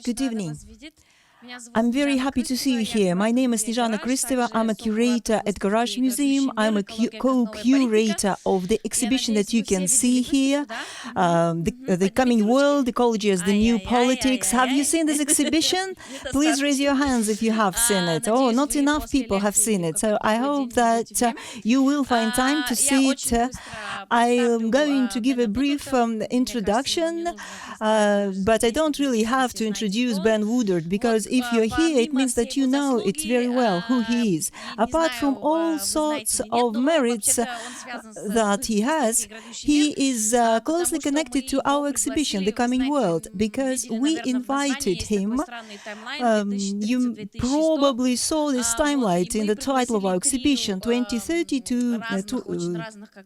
Good evening. I'm very happy to see you here. My name is Snezhana Kristeva. I'm a curator at Garage Museum. I'm a co-curator of the exhibition that you can see here, The Coming World, Ecology as the New Politics. Have you seen this exhibition? Please raise your hands if you have seen it. Oh, not enough people have seen it. So I hope that you will find time to see it. I am going to give a brief introduction, but I don't really have to introduce Ben Woodard, because if you're here, it means that you know it very well who he is. Apart from all sorts of merits that he has, he is closely connected to our exhibition, The Coming World, because we invited him. You probably saw this timeline in the title of our exhibition, 2030 to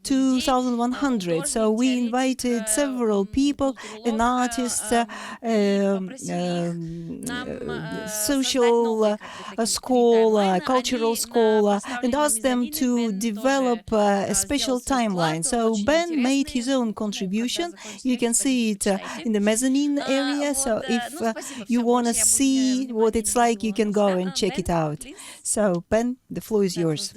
2100. So we invited several people, an artist, social scholar, cultural scholar, and asked them to develop a special timeline. So Ben made his own contribution. You can see it in the mezzanine area. So if you want to see what it's like, you can go and check it out. So, Ben, the floor is yours.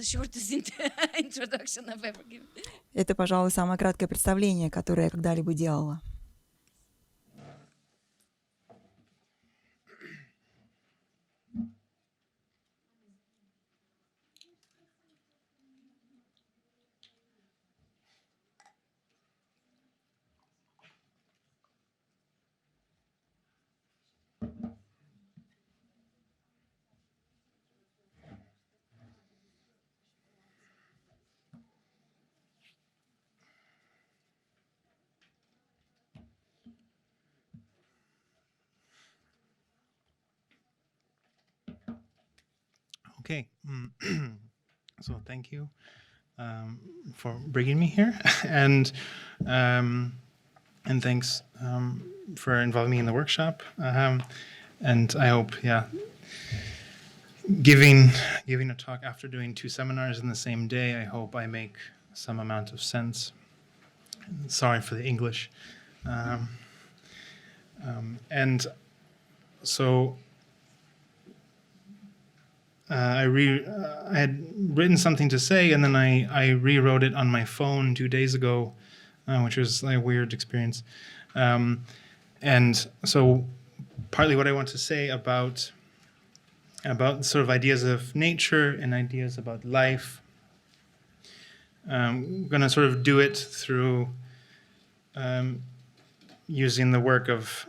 Это, пожалуй, самое краткое представление, которое я когда-либо делала. Okay, so thank you for bringing me here, and thanks for involving me in the workshop. And I hope, giving a talk after doing 2 seminars in the same day, I hope I make some amount of sense. Sorry for the English, and so. I had written something to say, and then I rewrote it on my phone 2 days ago, which was like a weird experience. And so partly what I want to say about sort of ideas of nature and ideas about life, I'm going to sort of do it through using the work of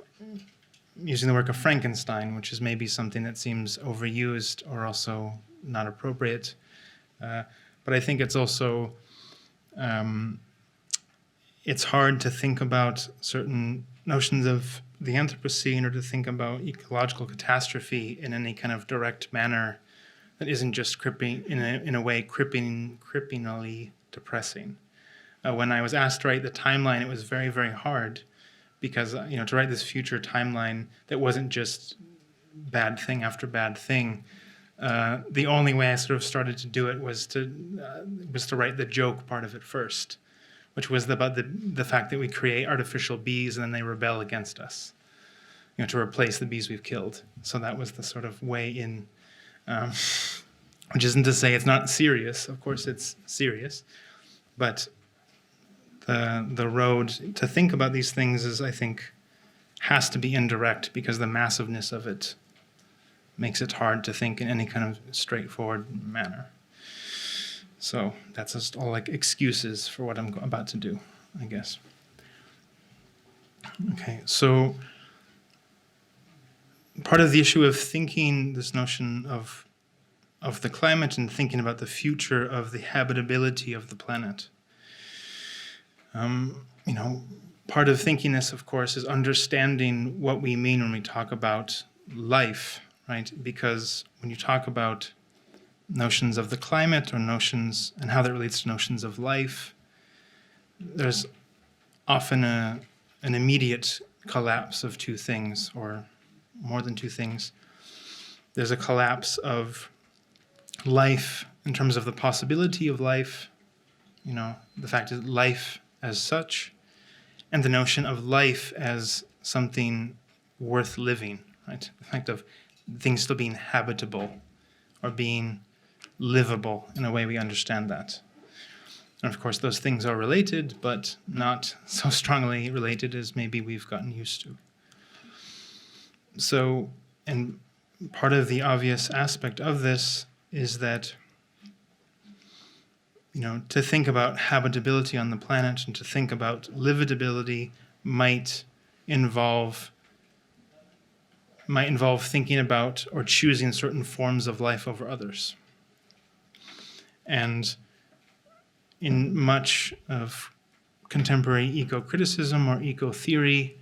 Frankenstein, which is maybe something that seems overused or also not appropriate. But I think it's also, it's hard to think about certain notions of the Anthropocene or to think about ecological catastrophe in any kind of direct manner that isn't just in a way cripplingly depressing. When I was asked to write the timeline, it was very, very hard, because to write this future timeline that wasn't just bad thing after bad thing, the only way I sort of started to do it was to write the joke part of it first, which was about the fact that we create artificial bees and then they rebel against us, to replace the bees we've killed. So that was the sort of way in, which isn't to say it's not serious. Of course, it's serious, but the road to think about these things is, I think, has to be indirect, because the massiveness of it makes it hard to think in any kind of straightforward manner. So that's just all like excuses for what I'm about to do, I guess. Okay, so part of the issue of thinking this notion of the climate and thinking about the future of the habitability of the planet. Part of thinking this, of course, is understanding what we mean when we talk about life, right? Because when you talk about notions of the climate or notions and how that relates to notions of life, there's often an immediate collapse of 2 things, or more than 2 things. There's a collapse of life in terms of the possibility of life, the fact that life as such, and the notion of life as something worth living, right? The fact of things still being habitable or being livable in a way we understand that. And of course, those things are related, but not so strongly related as maybe we've gotten used to. So, and part of the obvious aspect of this is that, to think about habitability on the planet and to think about livability might involve thinking about or choosing certain forms of life over others. And in much of contemporary eco-criticism or eco-theory,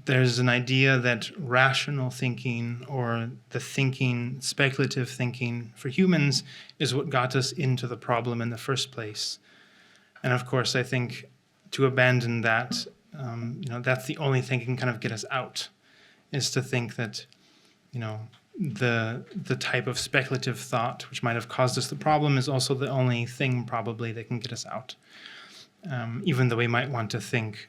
there's an idea that rational thinking or the thinking, speculative thinking for humans is what got us into the problem in the first place. And of course, I think to abandon that, that's the only thing that can kind of get us out, is to think that, the type of speculative thought which might have caused us the problem is also the only thing probably that can get us out. Even though we might want to think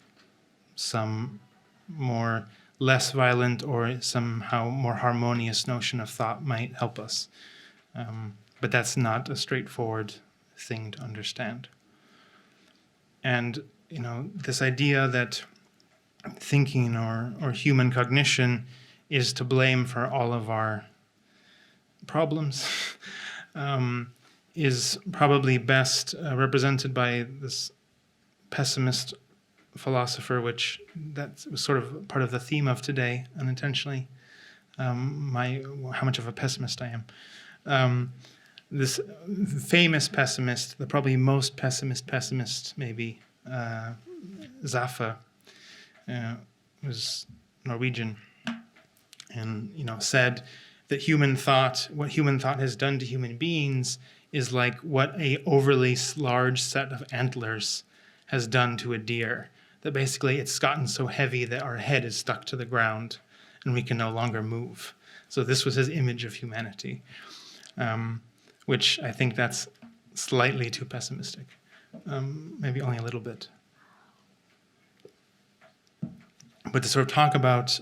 some more less violent or somehow more harmonious notion of thought might help us. But that's not a straightforward thing to understand. And, this idea that thinking or human cognition is to blame for all of our problems is probably best represented by this pessimist philosopher, which that was sort of part of the theme of today, unintentionally. How much of a pessimist I am. This famous pessimist, the probably most pessimist maybe, Zafa, was Norwegian, and said that what human thought has done to human beings is like what a overly large set of antlers has done to a deer. That basically it's gotten so heavy that our head is stuck to the ground and we can no longer move. So this was his image of humanity, which I think that's slightly too pessimistic, maybe only a little bit. But to sort of talk about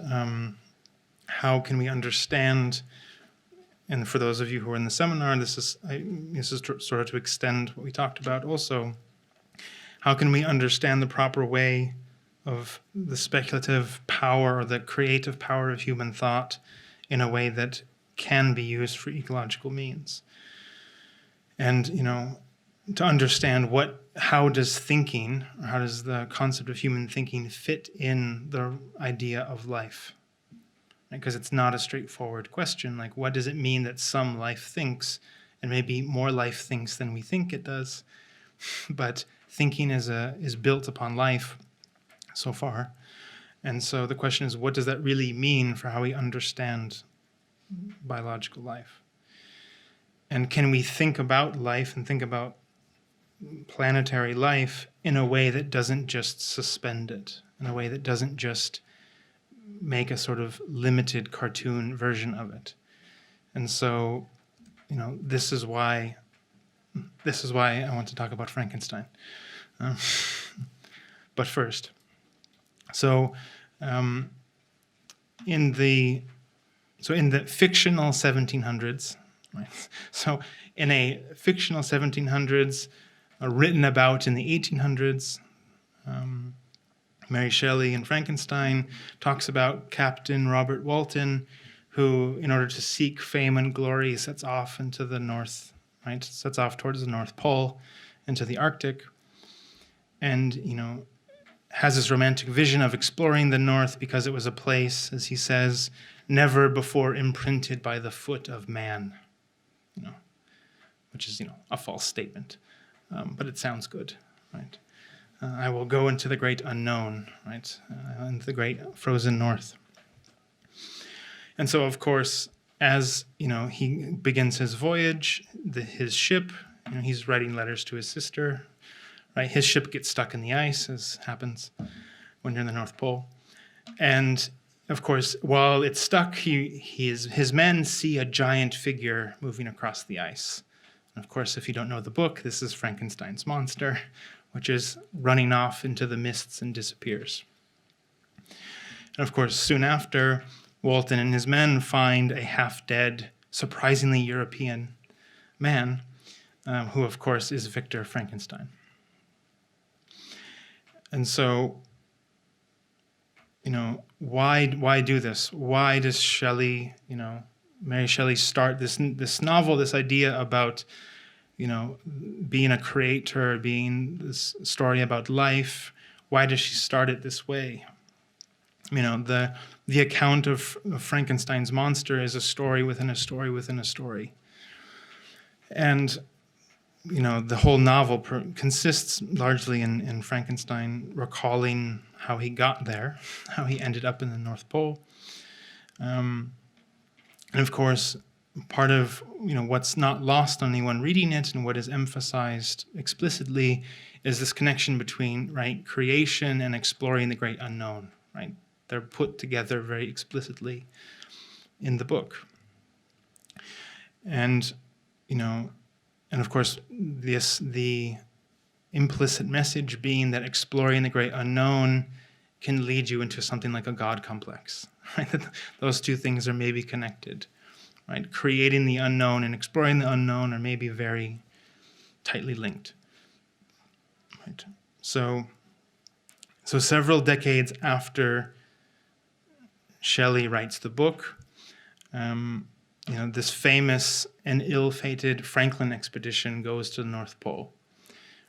how can we understand, and for those of you who are in the seminar, this is sort of to extend what we talked about also. How can we understand the proper way of the speculative power or the creative power of human thought in a way that can be used for ecological means? And, to understand how does thinking, or how does the concept of human thinking fit in the idea of life? Because it's not a straightforward question. Like, what does it mean that some life thinks, and maybe more life thinks than we think it does? But thinking is built upon life so far. And so the question is, what does that really mean for how we understand biological life? And can we think about life and think about planetary life in a way that doesn't just suspend it, in a way that doesn't just make a sort of limited cartoon version of it? And so, this is why I want to talk about Frankenstein. But first, so in the fictional 1700s, right? So in a fictional 1700s, written about in the 1800s, Mary Shelley in Frankenstein talks about Captain Robert Walton, who, in order to seek fame and glory, sets off into the north, right? Sets off towards the North Pole, into the Arctic, and, has this romantic vision of exploring the North because it was a place, as he says, never before imprinted by the foot of man, which is, a false statement, but it sounds good, right? I will go into the great unknown, right? Into the great frozen north. And so, of course, as, he begins his voyage, his ship, he's writing letters to his sister, right? His ship gets stuck in the ice, as happens when you're in the North Pole. And, of course, while it's stuck, his men see a giant figure moving across the ice. And, of course, if you don't know the book, this is Frankenstein's monster, which is running off into the mists and disappears. And of course, soon after, Walton and his men find a half-dead, surprisingly European man, who of course is Victor Frankenstein. And so, why do this? Why does Shelley, Mary Shelley start this novel, this idea about, being a creator, being this story about life? Why does she start it this way? The account of Frankenstein's monster is a story within a story within a story. And, the whole novel consists largely in Frankenstein recalling how he got there, how he ended up in the North Pole. And of course, part of what's not lost on anyone reading it and what is emphasized explicitly is this connection between creation and exploring the great unknown. Right, they're put together very explicitly in the book. And and of course, the implicit message being that exploring the great unknown can lead you into something like a God complex. Right? Those two things are maybe connected. Right? Creating the unknown and exploring the unknown are maybe very tightly linked. Right? So several decades after Shelley writes the book, this famous and ill-fated Franklin expedition goes to the North Pole,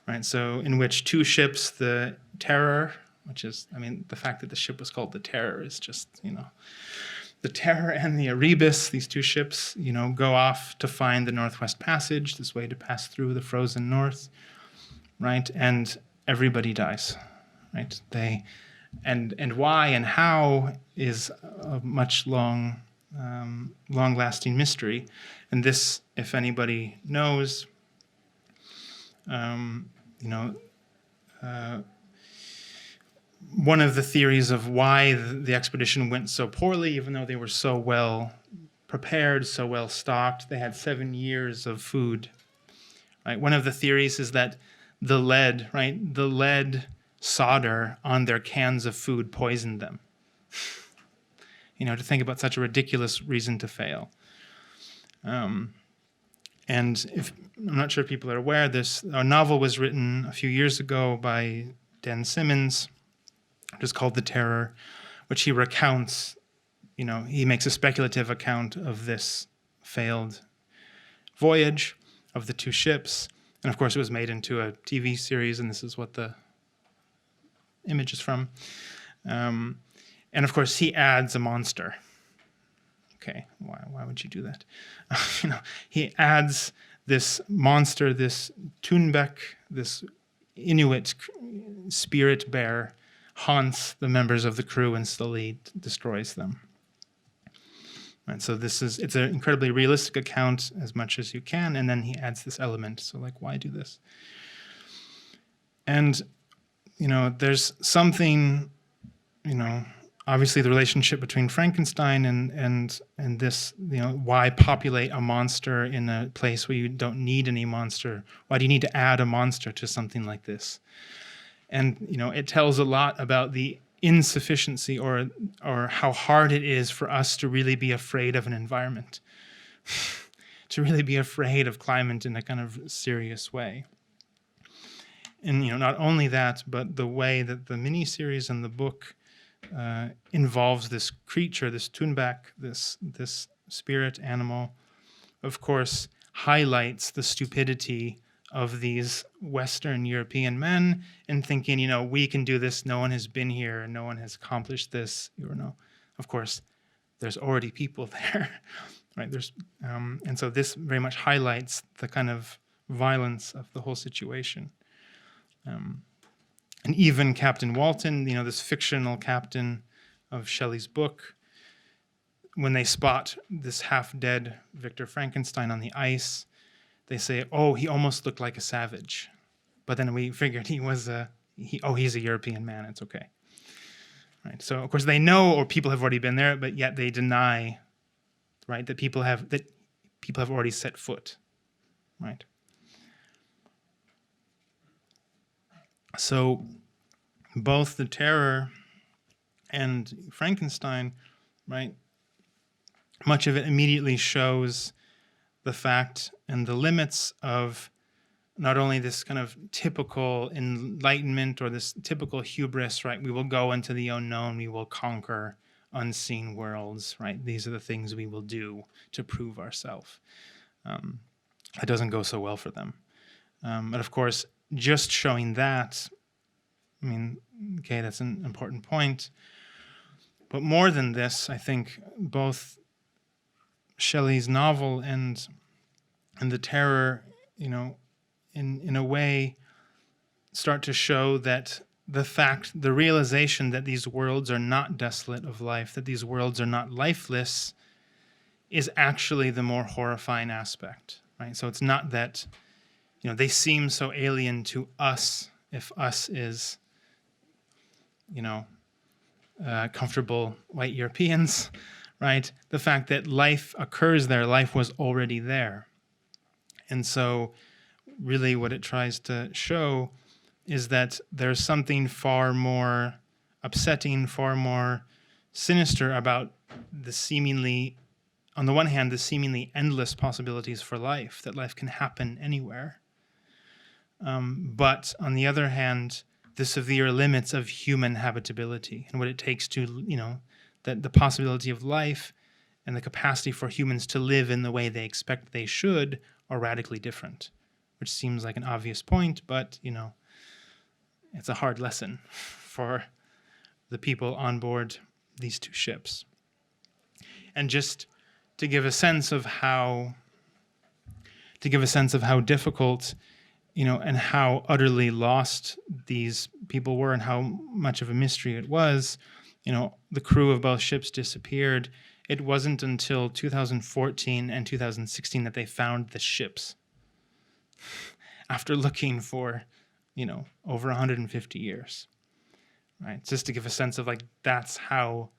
right? So in which two ships, the Terror, which is, the fact that the ship was called the Terror is just, the Terror and the Erebus, these two ships, go off to find the Northwest Passage, this way to pass through the frozen north, right? And everybody dies, right? And why and how is a much long-lasting mystery. And this, if anybody knows, one of the theories of why the expedition went so poorly, even though they were so well prepared, so well stocked, they had 7 years of food. Right? One of the theories is that the lead solder on their cans of food poisoned them. To think about such a ridiculous reason to fail. And I'm not sure if people are aware, a novel was written a few years ago by Dan Simmons, which is called The Terror, which he recounts, he makes a speculative account of this failed voyage of the two ships. And of course, it was made into a TV series, and this is what the image is from. And of course, he adds a monster. Okay, why would you do that? He adds this monster, this Thunbeck, this Inuit spirit bear, haunts the members of the crew and slowly destroys them. Right, so it's an incredibly realistic account as much as you can, and then he adds this element. So why do this? And, there's something, obviously the relationship between Frankenstein and this, why populate a monster in a place where you don't need any monster? Why do you need to add a monster to something like this? And, it tells a lot about the insufficiency or how hard it is for us to really be afraid of an environment, to really be afraid of climate in a kind of serious way. And, not only that, but the way that the miniseries and the book involves this creature, this Thunbeck, this spirit animal, of course, highlights the stupidity of these Western European men and thinking, we can do this. No one has been here. And no one has accomplished this. Of course, there's already people there, right? And so this very much highlights the kind of violence of the whole situation. And even Captain Walton, this fictional captain of Shelley's book, when they spot this half-dead Victor Frankenstein on the ice, they say, oh, he almost looked like a savage. But then we figured he's a European man, it's okay. Right? So, of course, they know, or people have already been there, but yet they deny, right, that people have already set foot, right? So both the Terror And Frankenstein, right, much of it immediately shows the fact and the limits of not only this kind of typical enlightenment or this typical hubris, right? We will go into the unknown, we will conquer unseen worlds, right? These are the things we will do to prove ourselves. That doesn't go so well for them. But of course, just showing that, I mean, okay, that's an important point. But more than this, I think both Shelley's novel and the terror, in a way, start to show that the realization that these worlds are not desolate of life, that these worlds are not lifeless, is actually the more horrifying aspect, right? So it's not that, they seem so alien to us, if us is, comfortable white Europeans, right? The fact that life occurs there, life was already there. And so really what it tries to show is that there's something far more upsetting, far more sinister about the seemingly, on the one hand, the seemingly endless possibilities for life, that life can happen anywhere. But on the other hand, the severe limits of human habitability and what it takes to, that the possibility of life and the capacity for humans to live in the way they expect they should are radically different, which seems like an obvious point, but, it's a hard lesson for the people on board these two ships. And just to give a sense of how difficult, and how utterly lost these people were and how much of a mystery it was, the crew of both ships disappeared. It wasn't until 2014 and 2016 that they found the ships after looking for, over 150 years, right? Just to give a sense of that's how,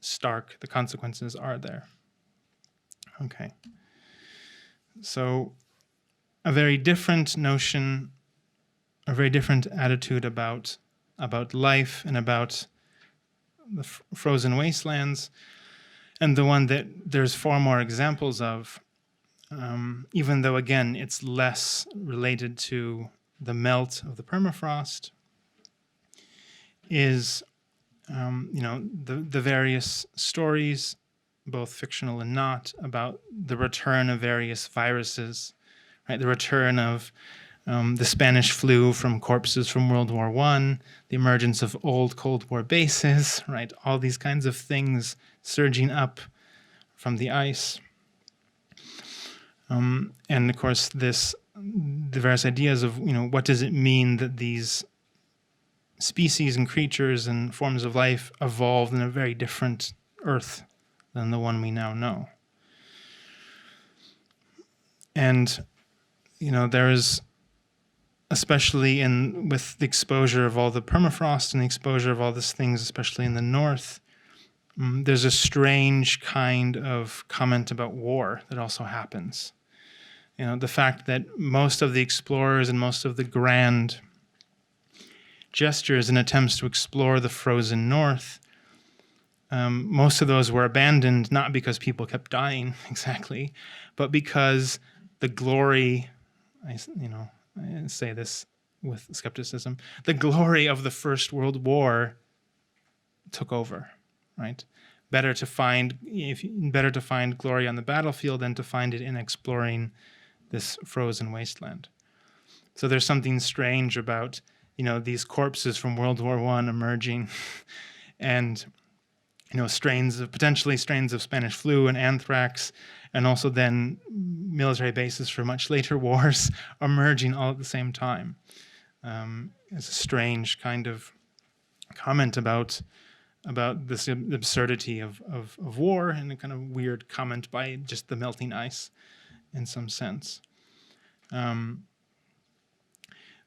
stark the consequences are there. Okay. So a very different notion, a very different attitude about life and about the frozen wastelands, and the one that there's far more examples of, even though, again, it's less related to the melt of the permafrost, is, the various stories, both fictional and not, about the return of various viruses, right? The return of the Spanish flu from corpses from World War I, the emergence of old Cold War bases, right? All these kinds of things surging up from the ice. And of course, the various ideas of, what does it mean that these species and creatures and forms of life evolved in a very different Earth than the one we now know. And, there is, especially with the exposure of all the permafrost and the exposure of all these things, especially in the north, there's a strange kind of comment about war that also happens. The fact that most of the explorers and most of the grand gestures and attempts to explore the frozen north, most of those were abandoned, not because people kept dying exactly, but because the glory, I say this with skepticism, the glory of the First World War took over, right? Better to find glory on the battlefield than to find it in exploring this frozen wasteland. So there's something strange about, these corpses from World War I emerging and, potentially strains of Spanish flu and anthrax, and also then military bases for much later wars emerging all at the same time. It's a strange kind of comment about this absurdity of war, and a kind of weird comment by just the melting ice in some sense.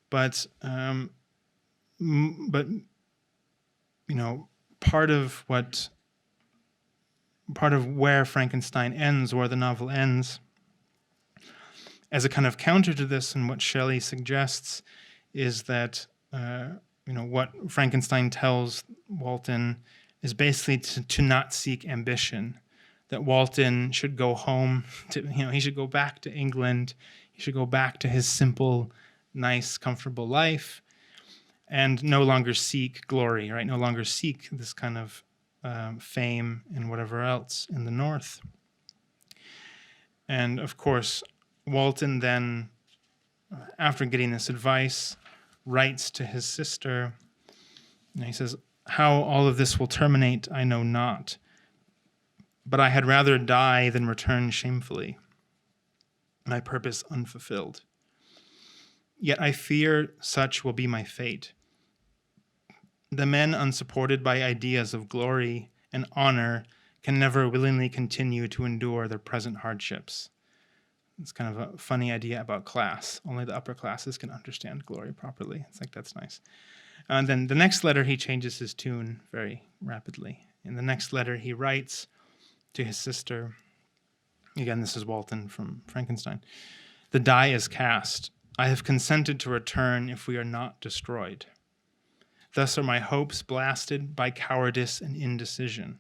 But part of where Frankenstein ends, where the novel ends, as a kind of counter to this, and what Shelley suggests, is that what Frankenstein tells Walton is basically to not seek ambition, that Walton should go home, he should go back to England, he should go back to his simple, nice, comfortable life, and no longer seek glory, right? No longer seek this kind of fame and whatever else in the North. And of course, Walton then, after getting this advice, writes to his sister, and he says, "How all of this will terminate, I know not, but I had rather die than return shamefully, my purpose unfulfilled. Yet I fear such will be my fate. The men unsupported by ideas of glory and honor can never willingly continue to endure their present hardships." It's kind of a funny idea about class. Only the upper classes can understand glory properly. It's like, that's nice. And then the next letter, he changes his tune very rapidly. In the next letter, he writes to his sister, again, this is Walton from Frankenstein, "The die is cast. I have consented to return if we are not destroyed. Thus are my hopes blasted by cowardice and indecision.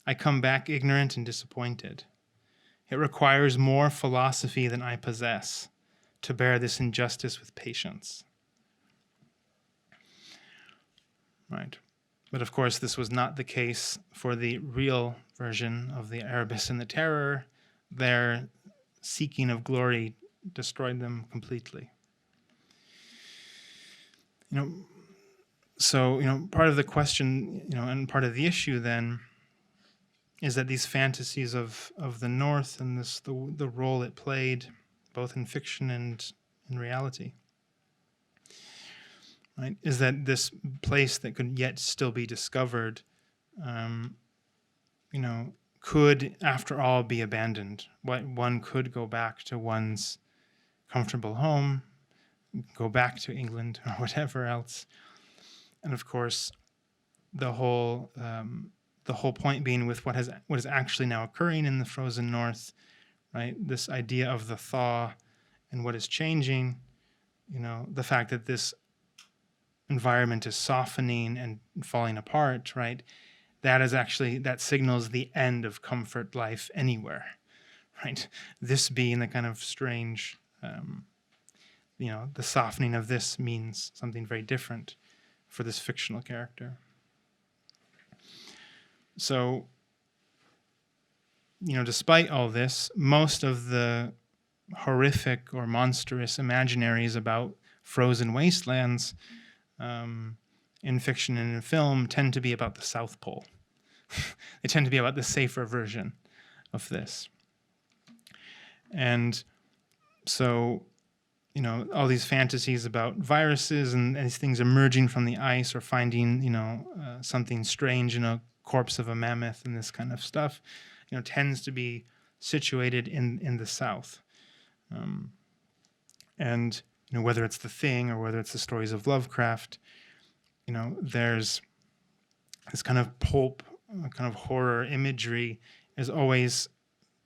I come back ignorant and disappointed. It requires more philosophy than I possess to bear this injustice with patience." Right. But of course, this was not the case for the real version of the Erebus and the Terror. Their seeking of glory destroyed them completely. So, part of the question, and part of the issue then is that these fantasies of the North and the role it played, both in fiction and in reality, right, is that this place that could yet still be discovered, could, after all, be abandoned. One could go back to one's comfortable home, go back to England or whatever else. And of course, the whole point being with what is actually now occurring in the frozen North, right? This idea of the thaw and what is changing, the fact that this environment is softening and falling apart, right? That signals the end of comfort life anywhere, right? This being the kind of strange, the softening of this means something very different for this fictional character. So, despite all this, most of the horrific or monstrous imaginaries about frozen wastelands in fiction and in film tend to be about the South Pole. They tend to be about the safer version of this. And so, all these fantasies about viruses and these things emerging from the ice or finding, something strange in a corpse of a mammoth and this kind of stuff, tends to be situated in the South. And, whether it's The Thing or whether it's the stories of Lovecraft, there's this kind of pulp, kind of horror imagery is always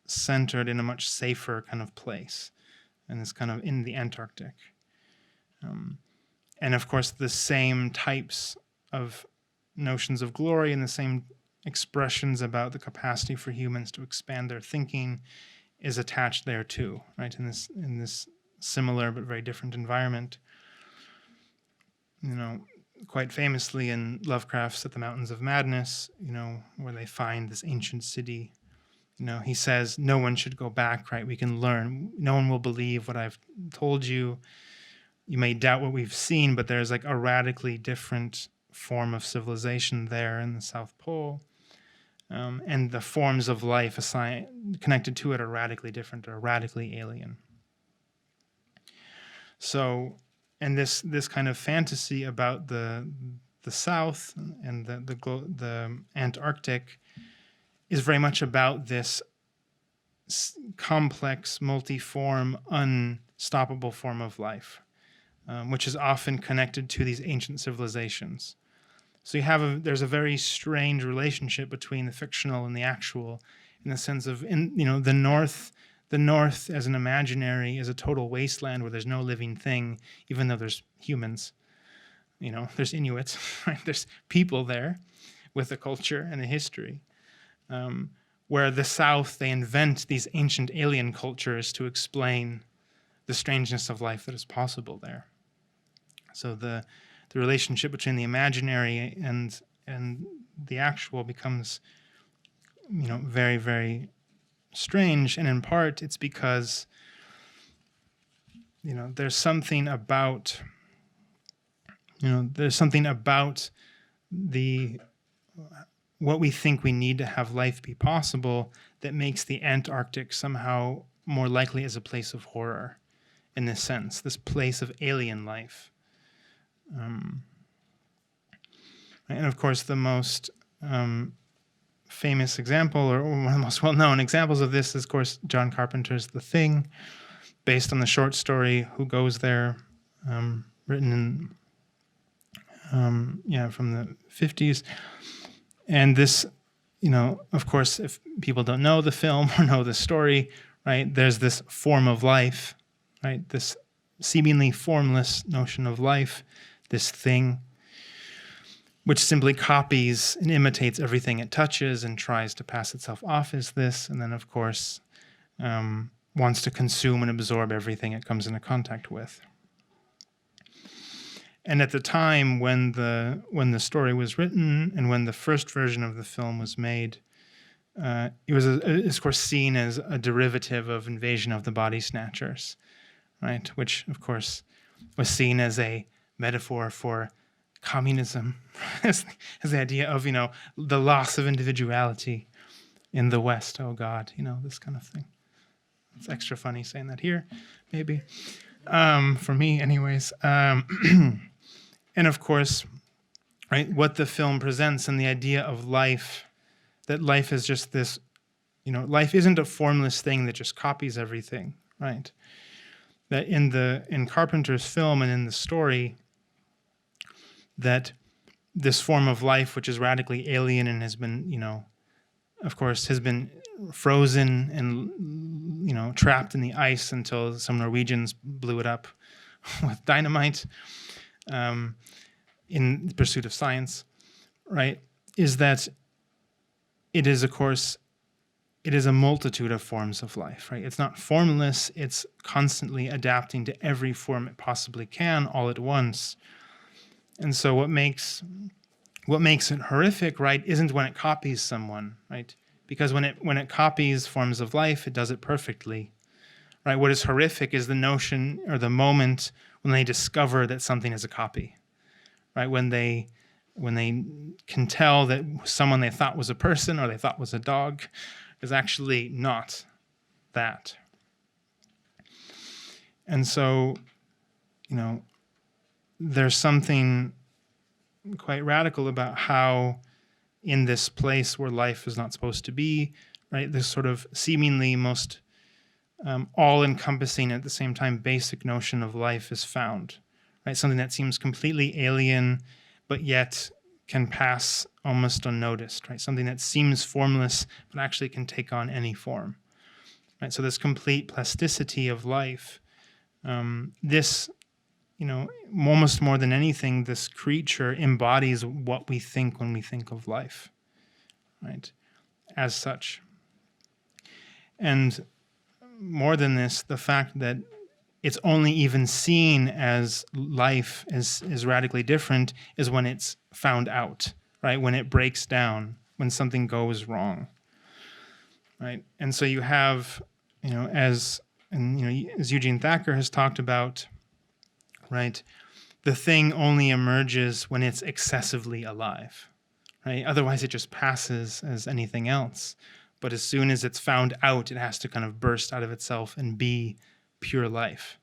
centered in a much safer kind of place. And it's kind of in the Antarctic. And of course, the same types of notions of glory and the same expressions about the capacity for humans to expand their thinking is attached there too, right? In this similar but very different environment. Quite famously in Lovecraft's At the Mountains of Madness, where they find this ancient city, he says, no one should go back, right? We can learn. No one will believe what I've told you. You may doubt what we've seen, but there's like a radically different form of civilization there in the South Pole. And the forms of life connected to it are radically different, or radically alien. So, and this kind of fantasy about the South and the Antarctic is very much about this complex, multiform, unstoppable form of life, which is often connected to these ancient civilizations. So there's a very strange relationship between the fictional and the actual, in the sense of, the North as an imaginary is a total wasteland where there's no living thing, even though there's humans. There's Inuits, right? There's people there with a culture and a history. Where the South, they invent these ancient alien cultures to explain the strangeness of life that is possible there. So the relationship between the imaginary and the actual becomes, very, very strange. And in part, it's because, there's something about what we think we need to have life be possible that makes the Antarctic somehow more likely as a place of horror, in this sense, this place of alien life. And of course, the most famous example, or one of the most well-known examples of this is, of course, John Carpenter's The Thing, based on the short story Who Goes There, written in, from the 50s. And this, of course, if people don't know the film or know the story, right, there's this form of life, right, this seemingly formless notion of life, this thing, which simply copies and imitates everything it touches and tries to pass itself off as this, and then, of course, wants to consume and absorb everything it comes into contact with. And at the time when the story was written and when the first version of the film was made, it was, of course, seen as a derivative of Invasion of the Body Snatchers, right? Which, of course, was seen as a metaphor for communism, as the idea of, the loss of individuality in the West. Oh, God, this kind of thing. It's extra funny saying that here, maybe, for me anyways. And of course, right, what the film presents and the idea of life, that life is just this, life isn't a formless thing that just copies everything, right? That in Carpenter's film and in the story, that this form of life, which is radically alien and has been, of course, has been frozen and, trapped in the ice until some Norwegians blew it up with dynamite, in pursuit of science, right, is that it is, of course, it is a multitude of forms of life, right? It's not formless, it's constantly adapting to every form it possibly can all at once. And so what makes it horrific, right, isn't when it copies someone, right? Because when it copies forms of life, it does it perfectly, right? What is horrific is the notion or the moment when they discover that something is a copy, right? When they can tell that someone they thought was a person or they thought was a dog is actually not that. And so, there's something quite radical about how in this place where life is not supposed to be, right, this sort of seemingly most all-encompassing, at the same time, basic notion of life is found, right? Something that seems completely alien, but yet can pass almost unnoticed, right? Something that seems formless, but actually can take on any form, right? So this complete plasticity of life, this, almost more than anything, this creature embodies what we think when we think of life, right? As such. And more than this, the fact that it's only even seen as life is radically different is when it's found out, right? When it breaks down, when something goes wrong, right? And so you have, as Eugene Thacker has talked about, right? The thing only emerges when it's excessively alive, right? Otherwise, it just passes as anything else. But as soon as it's found out, it has to kind of burst out of itself and be pure life.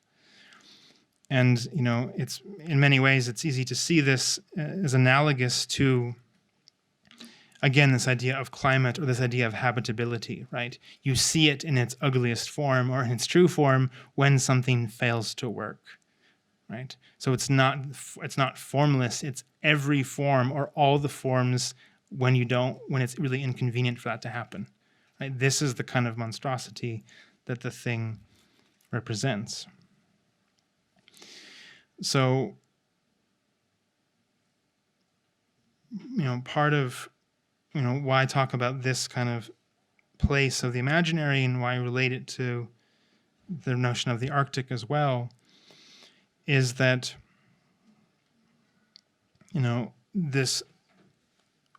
And, it's in many ways, it's easy to see this as analogous to, again, this idea of climate or this idea of habitability, right? You see it in its ugliest form or in its true form when something fails to work, right? So it's not formless, it's every form or all the forms when it's really inconvenient for that to happen, right? This is the kind of monstrosity that the thing represents. So part of, why I talk about this kind of place of the imaginary and why I relate it to the notion of the Arctic as well, is that, this,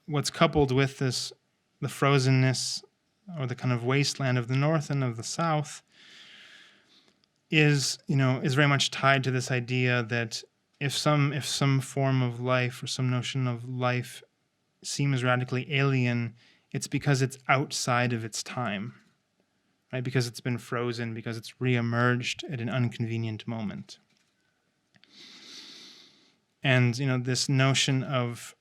what's coupled with this, the frozenness or the kind of wasteland of the north and of the south is very much tied to this idea that if some form of life or some notion of life seems radically alien, it's because it's outside of its time, right? Because it's been frozen, because it's reemerged at an inconvenient moment. And this notion of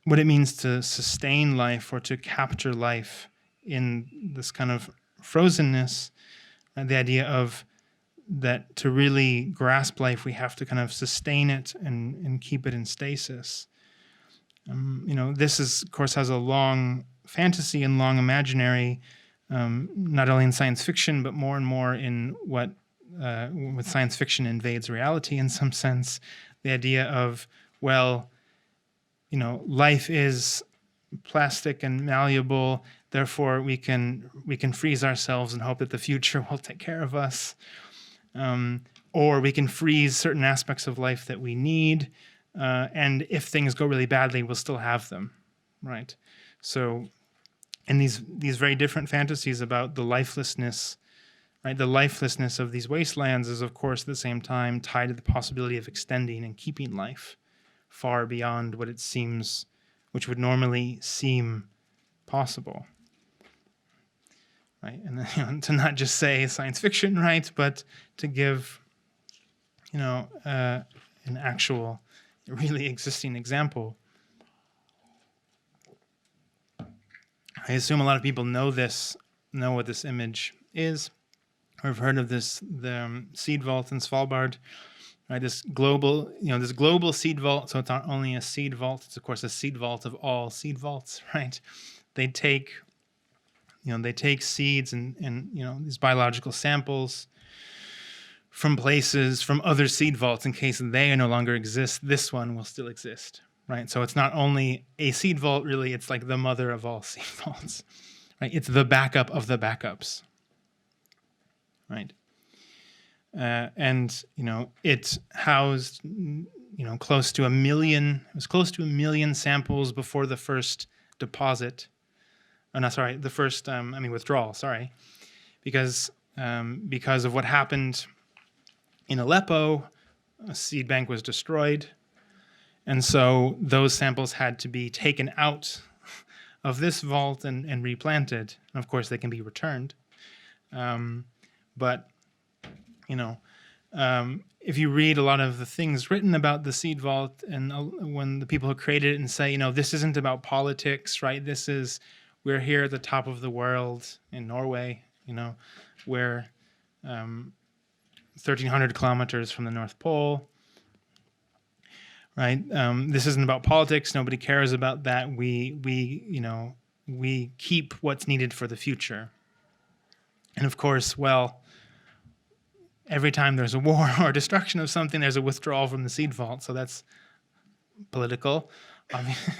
what it means to sustain life or to capture life in this kind of frozenness, the idea of that to really grasp life, we have to kind of sustain it and keep it in stasis. This is, of course, has a long fantasy and long imaginary, not only in science fiction, but more and more in what with science fiction invades reality in some sense. The idea of, life is plastic and malleable, therefore we can freeze ourselves and hope that the future will take care of us. Or we can freeze certain aspects of life that we need, and if things go really badly, we'll still have them, right? So, and these very different fantasies about the lifelessness, right? The lifelessness of these wastelands is, of course, at the same time tied to the possibility of extending and keeping life far beyond what it seems, which would normally seem possible. Right, and then, to not just say science fiction, right, but to give, an actual, really existing example. I assume a lot of people know what this image is, or have heard of the seed vault in Svalbard, right? This global seed vault. So it's not only a seed vault; it's of course a seed vault of all seed vaults, right? They take seeds and these biological samples from other seed vaults in case they no longer exist. This one will still exist, right? So it's not only a seed vault, really, it's like the mother of all seed vaults, right? It's the backup of the backups, right? And it housed close to 1 million. It was close to 1 million samples before the first deposit. Oh, no, sorry. The first, withdrawal. Sorry, because of what happened in Aleppo, a seed bank was destroyed, and so those samples had to be taken out of this vault and replanted. And of course, they can be returned, but if you read a lot of the things written about the seed vault, and when the people who created it and say, this isn't about politics, right? We're here at the top of the world in Norway, we're 1,300 kilometers from the North Pole, right? This isn't about politics. Nobody cares about that. We keep what's needed for the future. And of course, every time there's a war or destruction of something, there's a withdrawal from the seed vault. So that's political,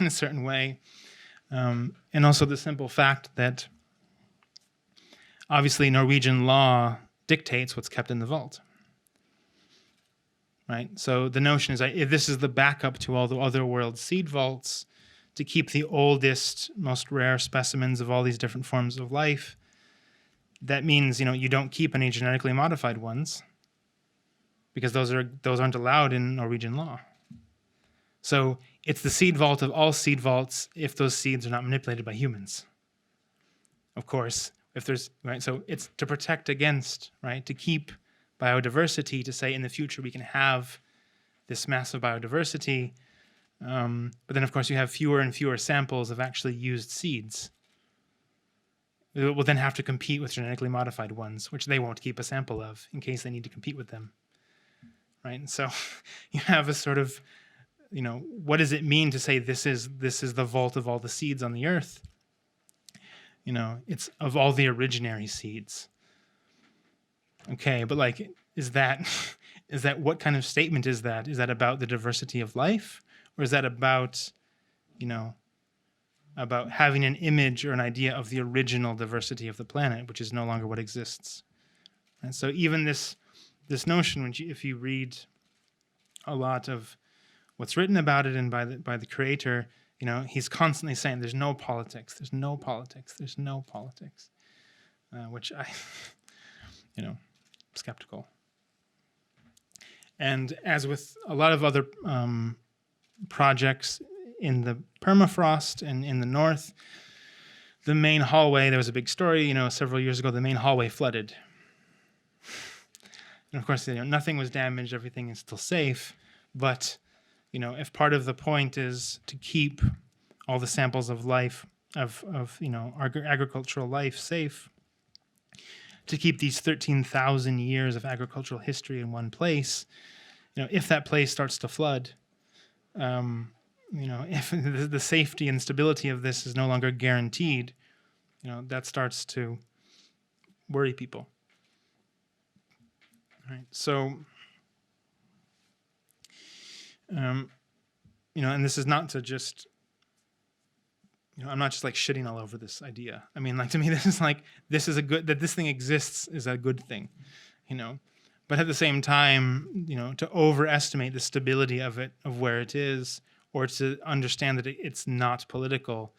in a certain way. And also the simple fact that obviously Norwegian law dictates what's kept in the vault, right? So the notion is that if this is the backup to all the other world seed vaults to keep the oldest, most rare specimens of all these different forms of life, that means you don't keep any genetically modified ones because those aren't allowed in Norwegian law. So it's the seed vault of all seed vaults if those seeds are not manipulated by humans. Of course, if there's, right, so it's to protect against, right, to keep biodiversity, to say in the future we can have this massive biodiversity, but then of course you have fewer and fewer samples of actually used seeds. It will then have to compete with genetically modified ones, which they won't keep a sample of in case they need to compete with them, right? And so you have a sort of, what does it mean to say this is the vault of all the seeds on the earth? It's of all the originary seeds. Okay, but is that what kind of statement is that? Is that about the diversity of life? Or is that about, about having an image or an idea of the original diversity of the planet, which is no longer what exists? And so even this notion, if you read a lot of what's written about it and by the creator, he's constantly saying there's no politics, there's no politics, there's no politics, which I, skeptical. And as with a lot of other projects in the permafrost and in the north, the main hallway, there was a big story, several years ago, the main hallway flooded. And of course, nothing was damaged, everything is still safe, but if part of the point is to keep all the samples of life, of agricultural life safe, to keep these 13,000 years of agricultural history in one place, if that place starts to flood, if the safety and stability of this is no longer guaranteed, that starts to worry people. All right, so, and this is not to just, I'm not just like shitting all over this idea. I mean, like, to me, this is that this thing exists is a good thing, But at the same time, to overestimate the stability of it, of where it is, or to understand that it's not political,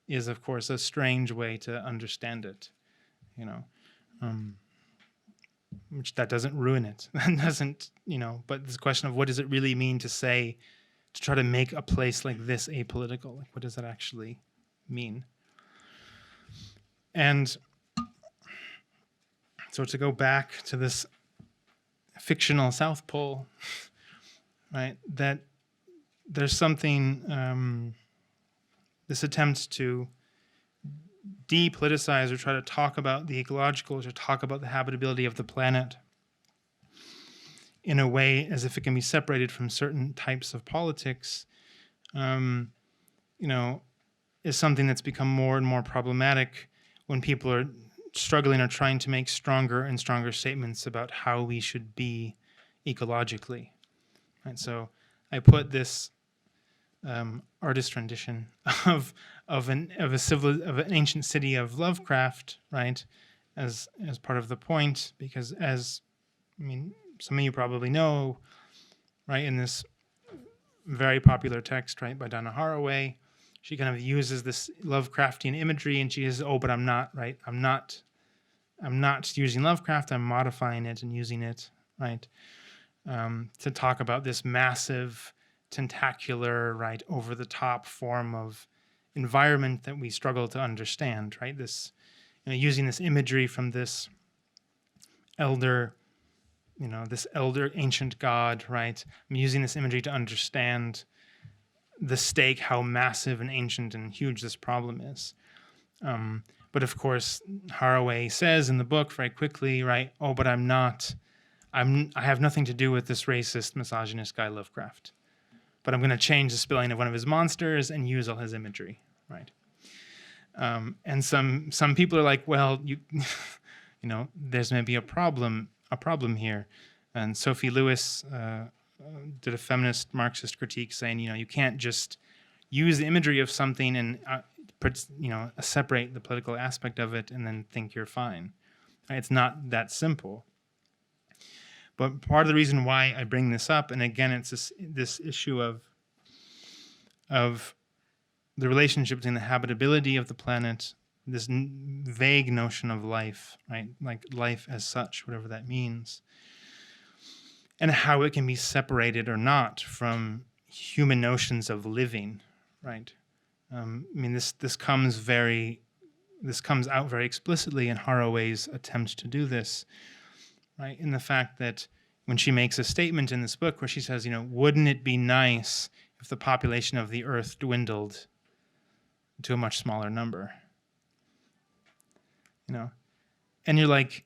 is of course a strange way to understand it, which that doesn't ruin it. That doesn't, but this question of what does it really mean to say, to try to make a place like this apolitical? Like, what does that actually mean? And so to go back to this fictional South Pole, right, that there's something, this attempt to depoliticize or try to talk about the ecological, or to talk about the habitability of the planet in a way as if it can be separated from certain types of politics, is something that's become more and more problematic when people are struggling or trying to make stronger and stronger statements about how we should be ecologically. And so I put this artist rendition of an ancient city of Lovecraft, right, as part of the point, because some of you probably know, right, in this very popular text, right, by Donna Haraway, she kind of uses this Lovecraftian imagery, and she says, "Oh, but I'm not, right? I'm not using Lovecraft. I'm modifying it and using it, right, to talk about this massive, tentacular, right, over-the-top form of environment that we struggle to understand, right? This, using this imagery from this elder, this elder ancient god, right? I'm using this imagery to understand the stake, how massive and ancient and huge this problem is. But of course, Haraway says in the book very quickly, right, oh, but I have nothing to do with this racist, misogynist guy Lovecraft. But I'm going to change the spelling of one of his monsters and use all his imagery, right? And some people are like, well, there's maybe a problem here. And Sophie Lewis did a feminist Marxist critique saying, you can't just use the imagery of something and separate the political aspect of it and then think you're fine. It's not that simple. But part of the reason why I bring this up, and again, it's this issue of the relationship between the habitability of the planet, this vague notion of life, right? Like life as such, whatever that means, and how it can be separated or not from human notions of living, right? This comes out very explicitly in Haraway's attempt to do this, right? In the fact that when she makes a statement in this book where she says, wouldn't it be nice if the population of the Earth dwindled to a much smaller number? And you're like,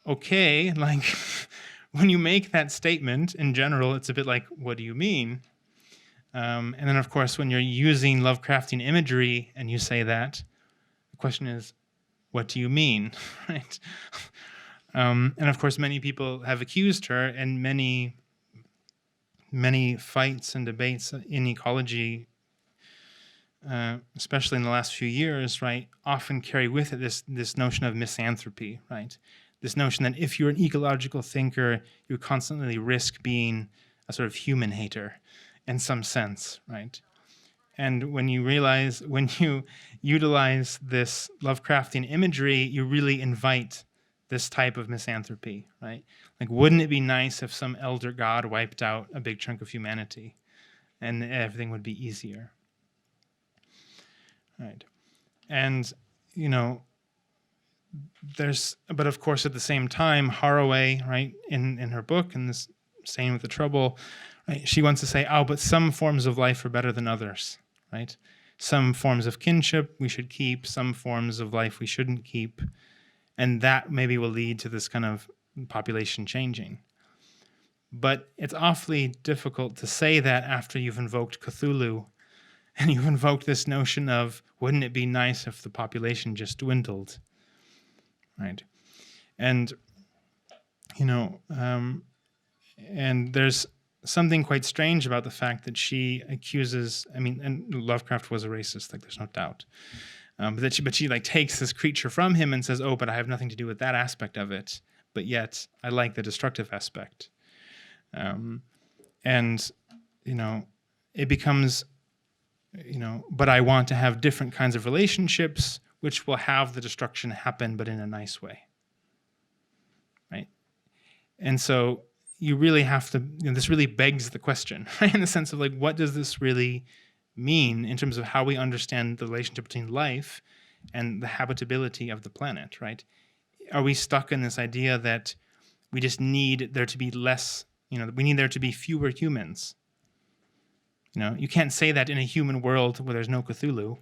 okay, like when you make that statement in general, it's a bit like, what do you mean? And then of course, when you're using Lovecraftian imagery and you say that, the question is, what do you mean, right? And of course, many people have accused her, and many many fights and debates in ecology, especially in the last few years, right, often carry with it this notion of misanthropy, right? This notion that if you're an ecological thinker, you constantly risk being a sort of human hater in some sense, right? And when you utilize this Lovecraftian imagery, you really invite this type of misanthropy, right? Like, wouldn't it be nice if some elder god wiped out a big chunk of humanity and everything would be easier? Right. And, but of course, at the same time, Haraway, right, in her book, in this Staying with the Trouble, right, she wants to say, but some forms of life are better than others, right? Some forms of kinship we should keep, some forms of life we shouldn't keep, and that maybe will lead to this kind of population changing. But it's awfully difficult to say that after you've invoked Cthulhu and you've invoked this notion of, wouldn't it be nice if the population just dwindled, right? And, and there's something quite strange about the fact that she accuses, and Lovecraft was a racist, like, there's no doubt. But she like takes this creature from him and says, but I have nothing to do with that aspect of it, but yet I like the destructive aspect. And, it becomes, but I want to have different kinds of relationships which will have the destruction happen, but in a nice way, right? And so you really have to, this really begs the question, right? In the sense of, like, what does this really mean in terms of how we understand the relationship between life and the habitability of the planet, right? Are we stuck in this idea that we just need there to be less, we need there to be fewer humans? You can't say that in a human world where there's no Cthulhu,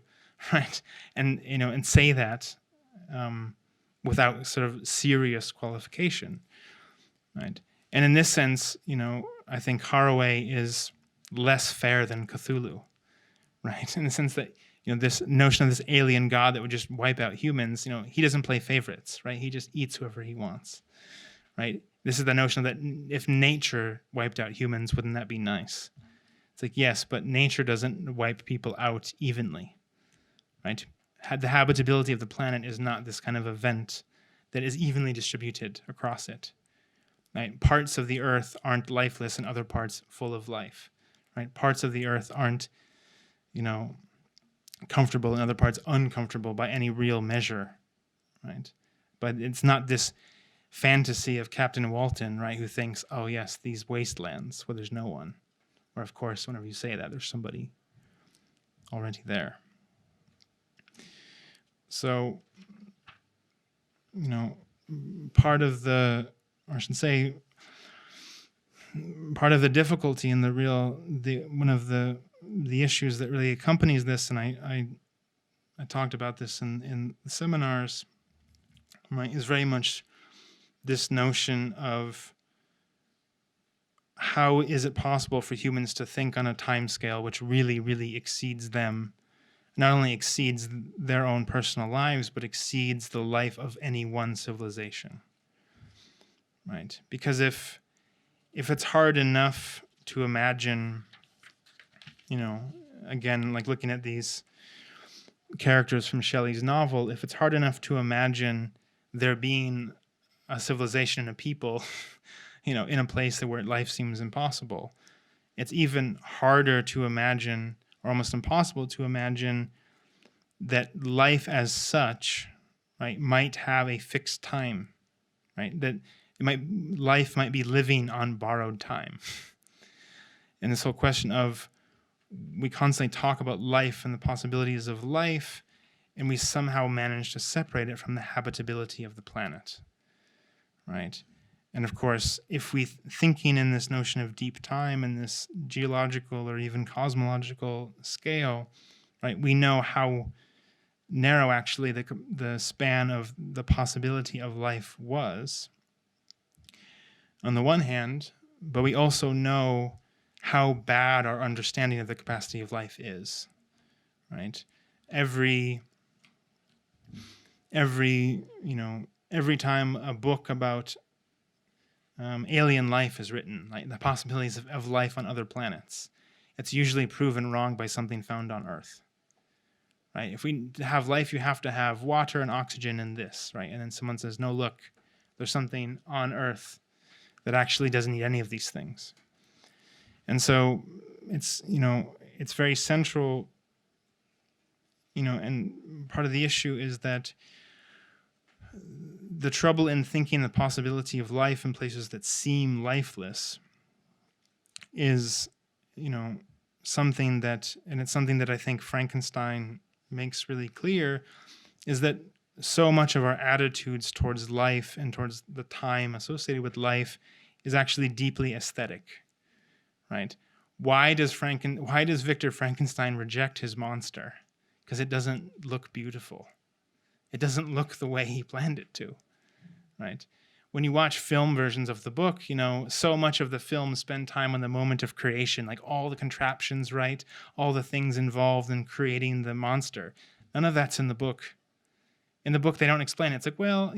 right? And, and say that without sort of serious qualification, right? And in this sense, I think Haraway is less fair than Cthulhu, right? In the sense that, this notion of this alien god that would just wipe out humans, he doesn't play favorites, right? He just eats whoever he wants, right? This is the notion that if nature wiped out humans, wouldn't that be nice? It's like, yes, but nature doesn't wipe people out evenly, right? The habitability of the planet is not this kind of event that is evenly distributed across it, right? Parts of the earth aren't lifeless and other parts full of life, right? Parts of the earth aren't, comfortable and other parts uncomfortable by any real measure, right? But it's not this fantasy of Captain Walton, right, who thinks, oh yes, these wastelands where there's no one. Or, of course, whenever you say that, there's somebody already there. So, part of the difficulty and one of the issues that really accompanies this, and I talked about this in the seminars, right, is very much this notion of how is it possible for humans to think on a time scale which really, really exceeds them, not only exceeds their own personal lives, but exceeds the life of any one civilization, right? Because if it's hard enough to imagine, again, like looking at these characters from Shelley's novel, if it's hard enough to imagine there being a civilization and a people in a place where life seems impossible, it's even harder to imagine, or almost impossible to imagine, that life as such, right, might have a fixed time, right? That life might be living on borrowed time. And this whole question of, we constantly talk about life and the possibilities of life, and we somehow manage to separate it from the habitability of the planet, right? And of course, if we thinking in this notion of deep time and this geological or even cosmological scale, right, we know how narrow actually the span of the possibility of life was, on the one hand, but we also know how bad our understanding of the capacity of life is, right? Every time a book about alien life is written, like the possibilities of life on other planets, it's usually proven wrong by something found on Earth. Right? If we have life, you have to have water and oxygen and this, right? And then someone says, no, look, there's something on Earth that actually doesn't need any of these things. And so it's, it's very central, and part of the issue is that the trouble in thinking the possibility of life in places that seem lifeless is, something that, and it's something that I think Frankenstein makes really clear, is that so much of our attitudes towards life and towards the time associated with life is actually deeply aesthetic, right? Why does Victor Frankenstein reject his monster? Because it doesn't look beautiful. It doesn't look the way he planned it to, right? When you watch film versions of the book, so much of the film spend time on the moment of creation, like all the contraptions, right? All the things involved in creating the monster. None of that's in the book. In the book, they don't explain it. It's like, well,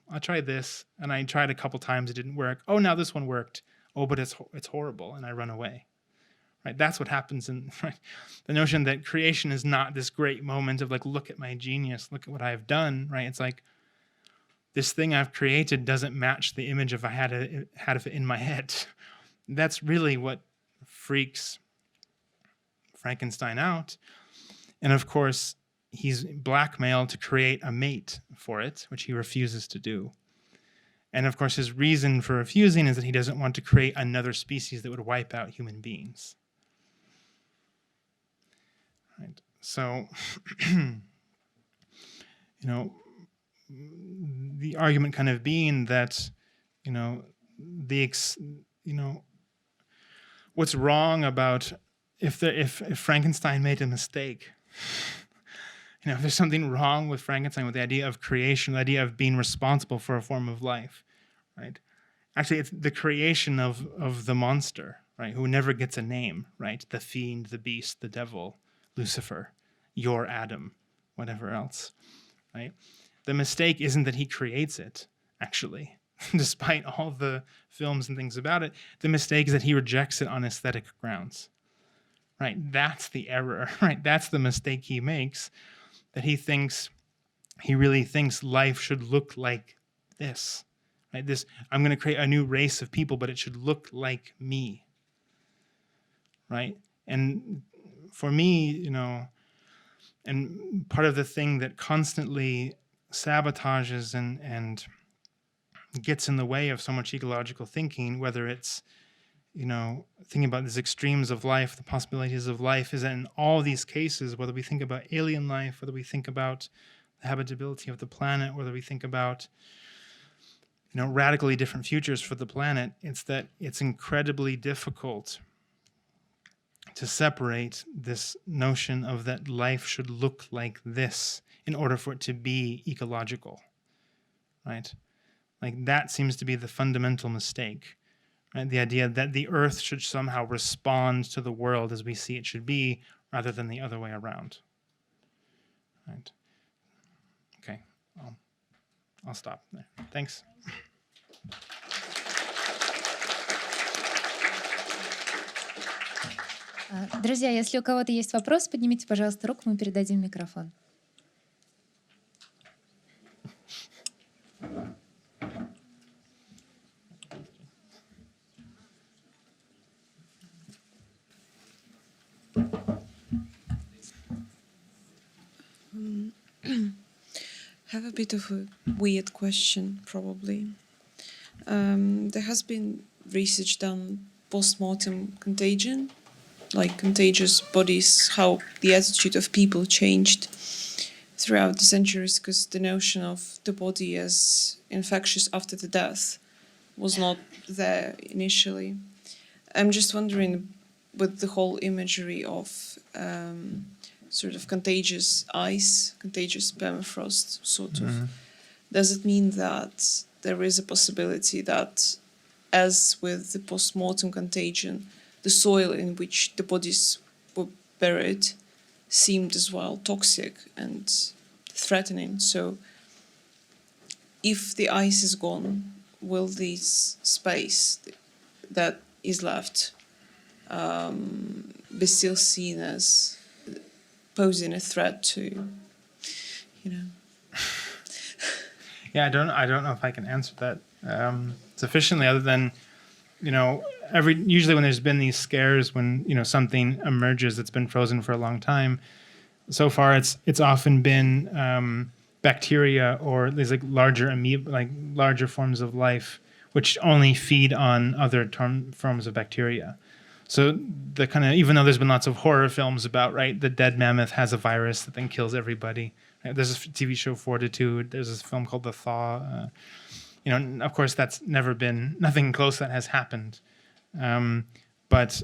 I tried this, and I tried a couple times, it didn't work. Oh, now this one worked. Oh, but it's horrible, and I run away. Right? That's what happens in the notion that creation is not this great moment of like, look at my genius, look at what I've done, right? It's like, this thing I've created doesn't match the image I had of it in my head. That's really what freaks Frankenstein out. And of course, he's blackmailed to create a mate for it, which he refuses to do. And of course, his reason for refusing is that he doesn't want to create another species that would wipe out human beings. Right. So, the argument kind of being that, what's wrong about if Frankenstein made a mistake, if there's something wrong with Frankenstein, with the idea of creation, the idea of being responsible for a form of life, right? Actually, it's the creation of the monster, right? Who never gets a name, right? The fiend, the beast, the devil, Lucifer, your Adam, whatever else, right? The mistake isn't that he creates it, actually, despite all the films and things about it. The mistake is that he rejects it on aesthetic grounds, right? That's the error, right? That's the mistake he makes, that he really thinks life should look like this, right? I'm going to create a new race of people, but it should look like me, right? And for me, and part of the thing that constantly sabotages and gets in the way of so much ecological thinking, whether it's, thinking about these extremes of life, the possibilities of life, is that in all these cases, whether we think about alien life, whether we think about the habitability of the planet, whether we think about, radically different futures for the planet, it's that it's incredibly difficult to separate this notion of that life should look like this in order for it to be ecological, right? Like that seems to be the fundamental mistake, right? The idea that the earth should somehow respond to the world as we see it should be, rather than the other way around, right? Okay, I'll stop there. Thanks. Друзья, если у кого-то есть вопрос, поднимите, пожалуйста, руку, мы передадим микрофон. Have a bit of a weird question, probably. There has been research done post-mortem contagion, like contagious bodies, how the attitude of people changed throughout the centuries, because the notion of the body as infectious after the death was not there initially. I'm just wondering, with the whole imagery of sort of contagious ice, contagious permafrost, sort of, does it mean that there is a possibility that, as with the post-mortem contagion, the soil in which the bodies were buried seemed as well toxic and threatening? So if the ice is gone, will this space that is left be still seen as posing a threat to, you know? Yeah, I don't know if I can answer that sufficiently, other than, you know, usually when there's been these scares, when, you know, something emerges that's been frozen for a long time, so far it's often been bacteria or these like larger larger forms of life which only feed on other forms of bacteria. So the kind of, even though there's been lots of horror films about, right, the dead mammoth has a virus that then kills everybody. Right? There's a TV show Fortitude. There's this film called The Thaw. You know, of course, that's never been, nothing close to that has happened. Yeah, but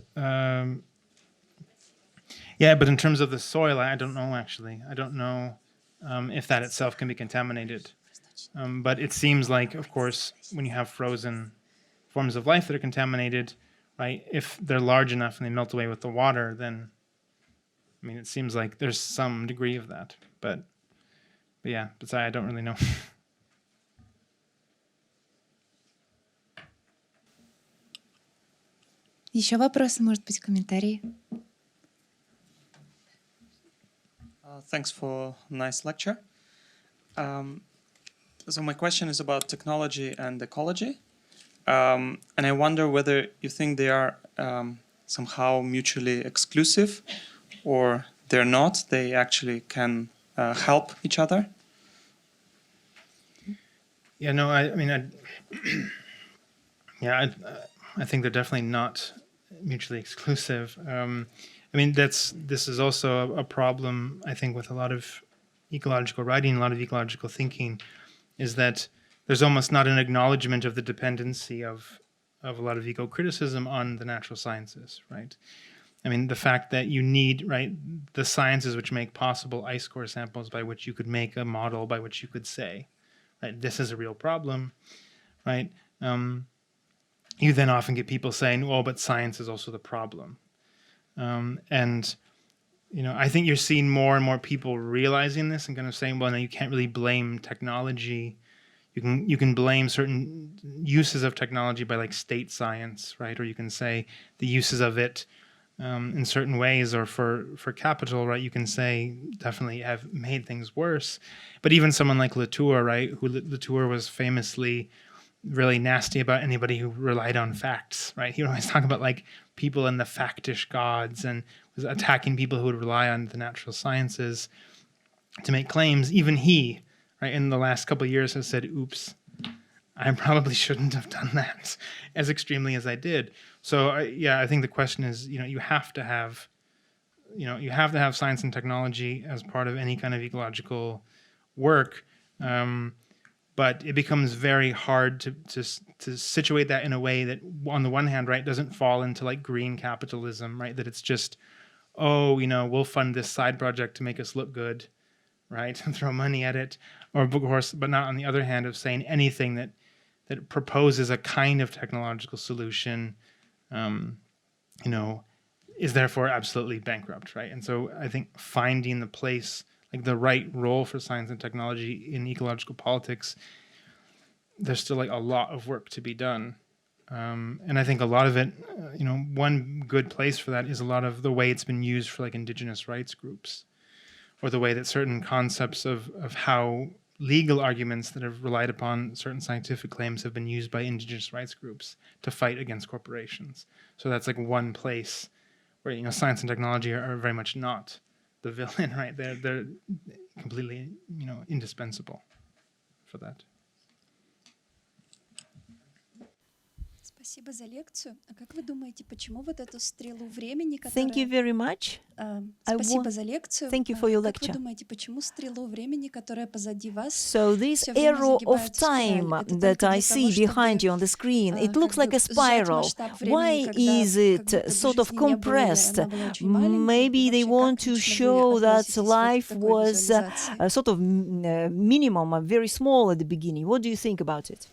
in terms of the soil, I don't know, actually. I don't know if that itself can be contaminated. But it seems like, of course, when you have frozen forms of life that are contaminated, right, if they're large enough and they melt away with the water, then, I mean, it seems like there's some degree of that. But yeah, I don't really know. Еще вопросы, может быть, комментарии? Thanks for a nice lecture. So my question is about technology and ecology. And I wonder whether you think they are somehow mutually exclusive, or they're not. They actually can help each other. Yeah, no, I think they're definitely not mutually exclusive. I mean, this is also a problem, I think, with a lot of ecological writing, a lot of ecological thinking, is that there's almost not an acknowledgement of the dependency of a lot of eco-criticism on the natural sciences, right? I mean, the fact that you need, right, the sciences which make possible ice core samples by which you could make a model by which you could say, right, this is a real problem, right? You then often get people saying, well, but science is also the problem. And, you know, I think you're seeing more and more people realizing this and kind of saying, well, no, you can't really blame technology. You can blame certain uses of technology by like state science, right? Or you can say the uses of it in certain ways, or for capital, right? You can say definitely have made things worse. But even someone like Latour, right? Who Latour was famously really nasty about anybody who relied on facts, right? He would always talk about like people and the factish gods, and was attacking people who would rely on the natural sciences to make claims. Even he, right, in the last couple of years has said, oops, I probably shouldn't have done that as extremely as I did. So I think the question is, you know, you have to have science and technology as part of any kind of ecological work. But it becomes very hard to situate that in a way that, on the one hand, right, doesn't fall into like green capitalism, right? That it's just, oh, you know, we'll fund this side project to make us look good, right, and throw money at it, or of course, but not on the other hand of saying anything that proposes a kind of technological solution, you know, is therefore absolutely bankrupt, right? And so I think finding the place, like the right role for science and technology in ecological politics, there's still like a lot of work to be done. And I think a lot of it, you know, one good place for that is a lot of the way it's been used for like indigenous rights groups, or the way that certain concepts of how legal arguments that have relied upon certain scientific claims have been used by indigenous rights groups to fight against corporations. So that's like one place where, you know, science and technology are very much not the villain, right? They're completely, you know, indispensable for that. Спасибо за лекцию. А как вы думаете, почему вот эту стрелу времени, Thank you very much. Спасибо за лекцию. Thank you for your Как lecture. вы думаете, почему стрелу времени, которая позади вас, So this всё время arrow of загибается в time спираль? Это that только I для see того, behind чтобы you on the screen, it looks как like a бы сжать spiral. масштаб времени, Why когда is как it будто бы sort of жизни не было, или compressed? она была очень маленькая? Maybe they Вообще, want как to лично вы show that относитесь вот к life такой was визуализации? sort of minimum, very small at the beginning. What do you think about it?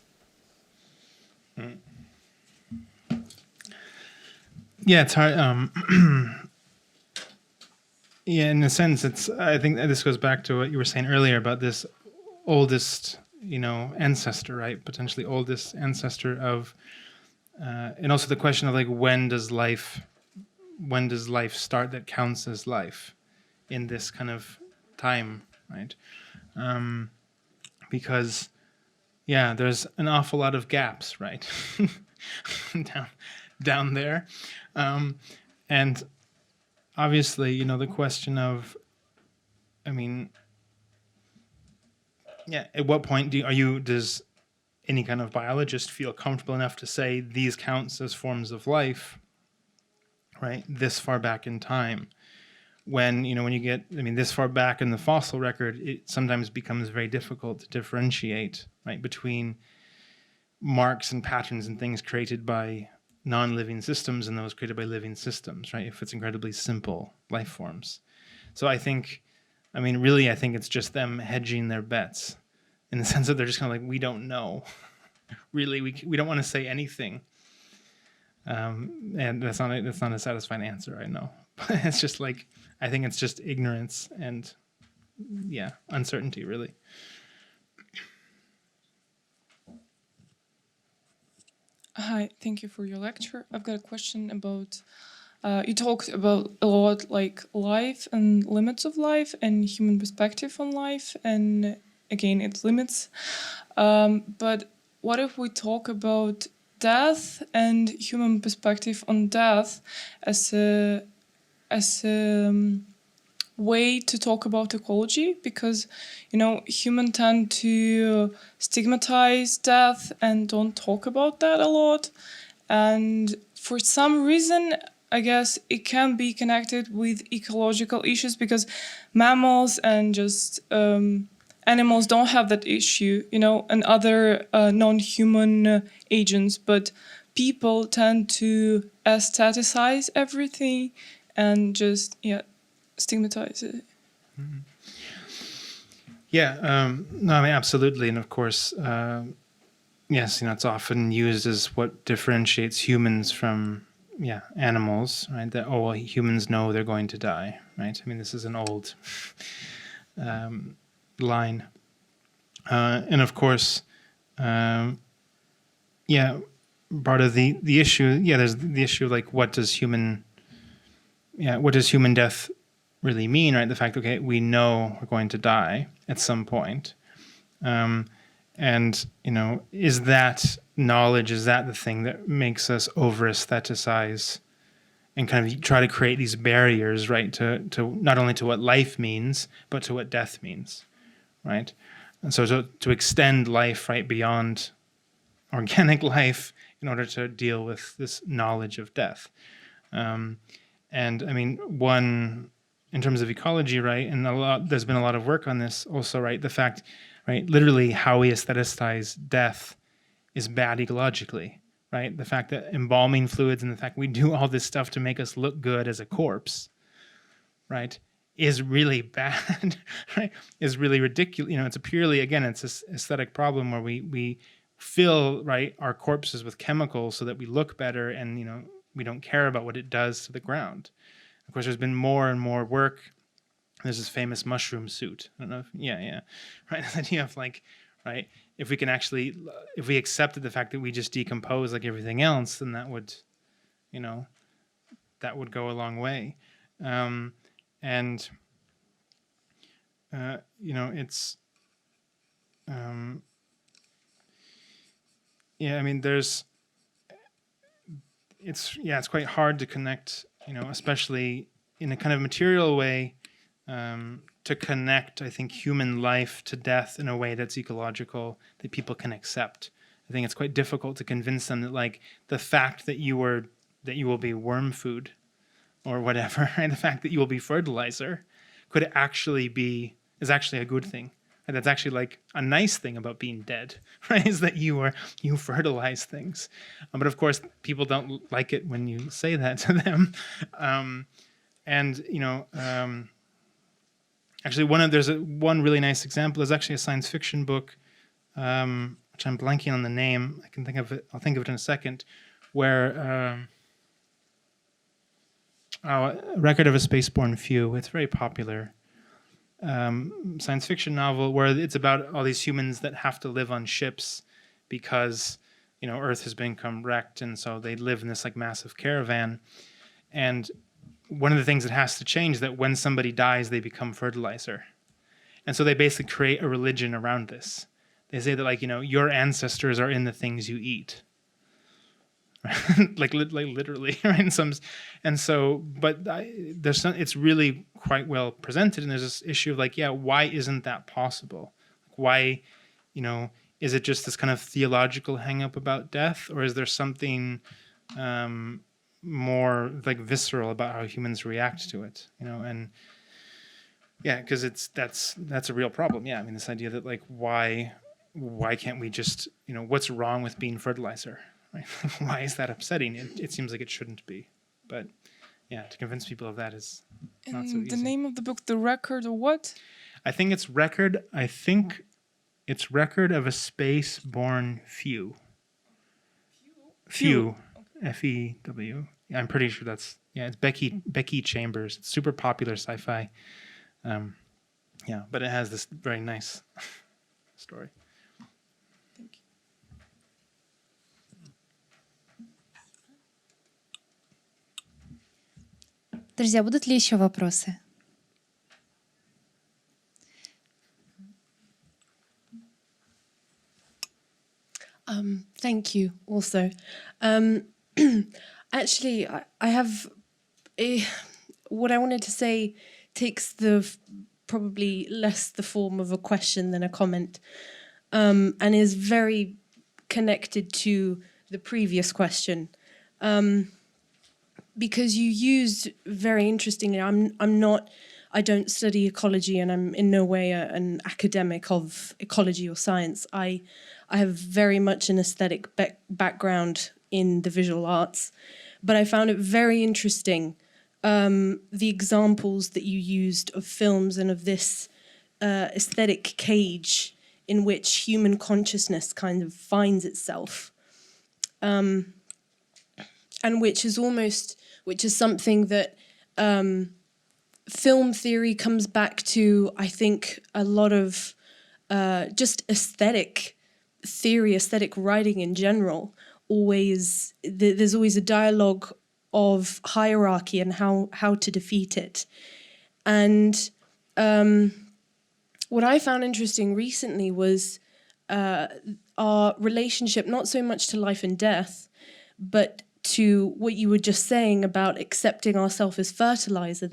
Yeah, it's hard. Yeah, in a sense, I think this goes back to what you were saying earlier about this oldest ancestor, right? Potentially oldest ancestor of, and also the question of like when does life start that counts as life in this kind of time, right? Because there's an awful lot of gaps, right? down there, and obviously, the question of, at what point does any kind of biologist feel comfortable enough to say these counts as forms of life, right? This far back in time, when you get, this far back in the fossil record, it sometimes becomes very difficult to differentiate, right, between marks and patterns and things created by non-living systems and those created by living systems, right? If it's incredibly simple life forms. So I think it's just them hedging their bets in the sense that they're just kind of like, we don't know. Really, we don't want to say anything. And that's not a satisfying answer, I know. But it's just like, I think it's just ignorance and, uncertainty, really. Hi, thank you for your lecture. I've got a question about, you talked about a lot like life and limits of life and human perspective on life and again its limits. But what if we talk about death and human perspective on death as a way to talk about ecology? Because humans tend to stigmatize death and don't talk about that a lot, and for some reason I guess it can be connected with ecological issues because mammals and just animals don't have that issue, and other non-human agents, but people tend to aestheticize everything and just stigmatize it. Mm-hmm. No, absolutely, and of course, yes, it's often used as what differentiates humans from animals, right? That humans know they're going to die, right? This is an old line, and of course, part of the issue, there's the issue of like what does human death really mean, right? The fact, okay, we know we're going to die at some point. And, is that knowledge, is that the thing that makes us over-aestheticize and kind of try to create these barriers, right, to not only to what life means, but to what death means, right? And so to extend life, right, beyond organic life in order to deal with this knowledge of death. And one, in terms of ecology, right, and there's been a lot of work on this also, right, the fact, right, literally how we aestheticize death is bad ecologically, right? The fact that embalming fluids and the fact we do all this stuff to make us look good as a corpse, right, is really bad, right, is really ridiculous. It's a purely, again, it's this aesthetic problem where we fill, right, our corpses with chemicals so that we look better and, we don't care about what it does to the ground. Of course, there's been more and more work. There's this famous mushroom suit. I don't know if, right? The idea of like, right, if we accepted the fact that we just decompose like everything else, then that would go a long way. It's, it's quite hard to connect, especially in a kind of material way, to connect, I think, human life to death in a way that's ecological, that people can accept. I think it's quite difficult to convince them that, like, the fact that you will be worm food or whatever, and the fact that you will be fertilizer is actually a good thing. And that's actually like a nice thing about being dead, right? Is that you fertilize things. But of course, people don't like it when you say that to them. Actually, there's one really nice example. There's actually a science fiction book, which I'm blanking on the name. I can think of it. I'll think of it in a second. Where A Record of a Spaceborne Few. It's very popular. science fiction novel where it's about all these humans that have to live on ships because, Earth has become wrecked, and so they live in this like massive caravan. And one of the things that has to change is that when somebody dies, they become fertilizer. And so they basically create a religion around this. They say that like, your ancestors are in the things you eat. like literally, right? It's really quite well presented, and there's this issue of like, why isn't that possible? Why, is it just this kind of theological hang up about death, or is there something more like visceral about how humans react to it? And because that's a real problem. I mean, this idea that like, why can't we just, what's wrong with being fertilizer? Right? Why is that upsetting? It seems like it shouldn't be, but to convince people of that is not so easy. The name of the book, The Record, or what? I think it's Record. I think it's Record of a Space-Born Few. Few. Okay. F-E-W. I'm pretty sure that's it's Becky Chambers. It's super popular sci-fi. But it has this very nice story. Друзья, будут ли еще вопросы? Thank you also. Actually, I have what I wanted to say takes probably less the form of a question than a comment, and is very connected to the previous question. Because you used very interestingly, I don't study ecology, and I'm in no way an academic of ecology or science. I have very much an aesthetic background in the visual arts, but I found it very interesting, the examples that you used of films and of this aesthetic cage in which human consciousness kind of finds itself. And which is something that film theory comes back to. I think a lot of just aesthetic theory, aesthetic writing in general, there's always a dialogue of hierarchy and how to defeat it. And what I found interesting recently was our relationship, not so much to life and death, but to what you were just saying about accepting ourselves as fertilizer,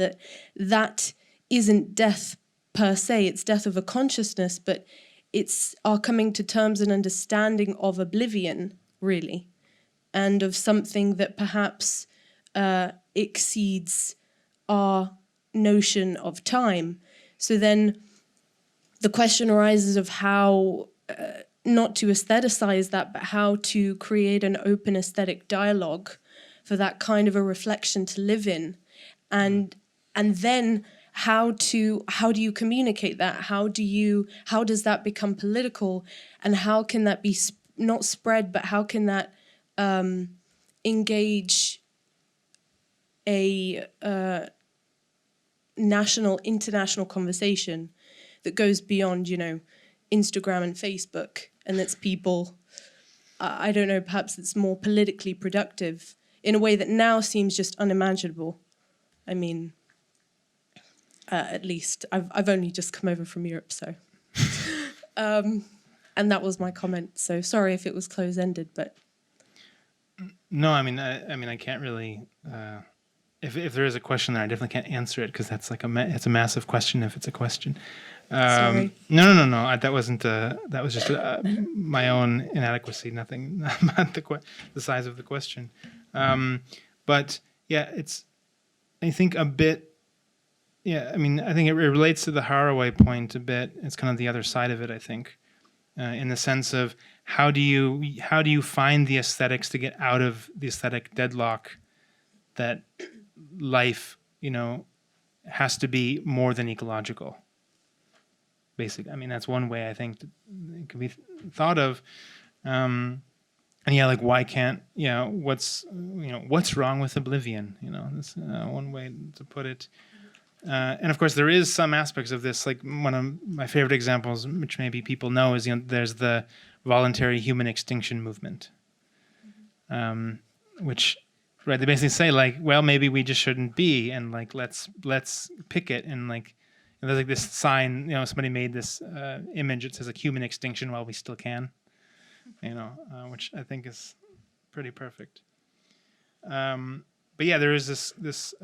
that isn't death per se, it's death of a consciousness, but it's our coming to terms and understanding of oblivion, really, and of something that perhaps exceeds our notion of time. So then the question arises of how not to aestheticize that, but how to create an open aesthetic dialogue for that kind of a reflection to live in, and then how do you communicate that? How does that become political, and how can that be not spread, but how can that engage a international conversation that goes beyond, Instagram and Facebook, and that's people, I don't know, perhaps it's more politically productive in a way that now seems just unimaginable. I mean, at least I've only just come over from Europe, so and that was my comment. So sorry if it was close-ended, but no, I mean I can't really. If there is a question there, I definitely can't answer it because that's like it's a massive question if it's a question. Sorry. No. That wasn't. That was just my own inadequacy. Nothing about the size of the question. But yeah, it's. I think a bit. Yeah, I mean, I think it relates to the Haraway point a bit. It's kind of the other side of it, I think, in the sense of how do you find the aesthetics to get out of the aesthetic deadlock that life, has to be more than ecological. Basically, I mean, that's one way I think it could be thought of. And yeah, like why can't what's wrong with oblivion? That's one way to put it. And of course, there is some aspects of this. Like one of my favorite examples, which maybe people know, is there's the voluntary human extinction movement, which they basically say like, well, maybe we just shouldn't be, and like let's pick it, and like there's like this sign, somebody made this image that says like human extinction while we still can, which I think is pretty perfect. But yeah, there is this.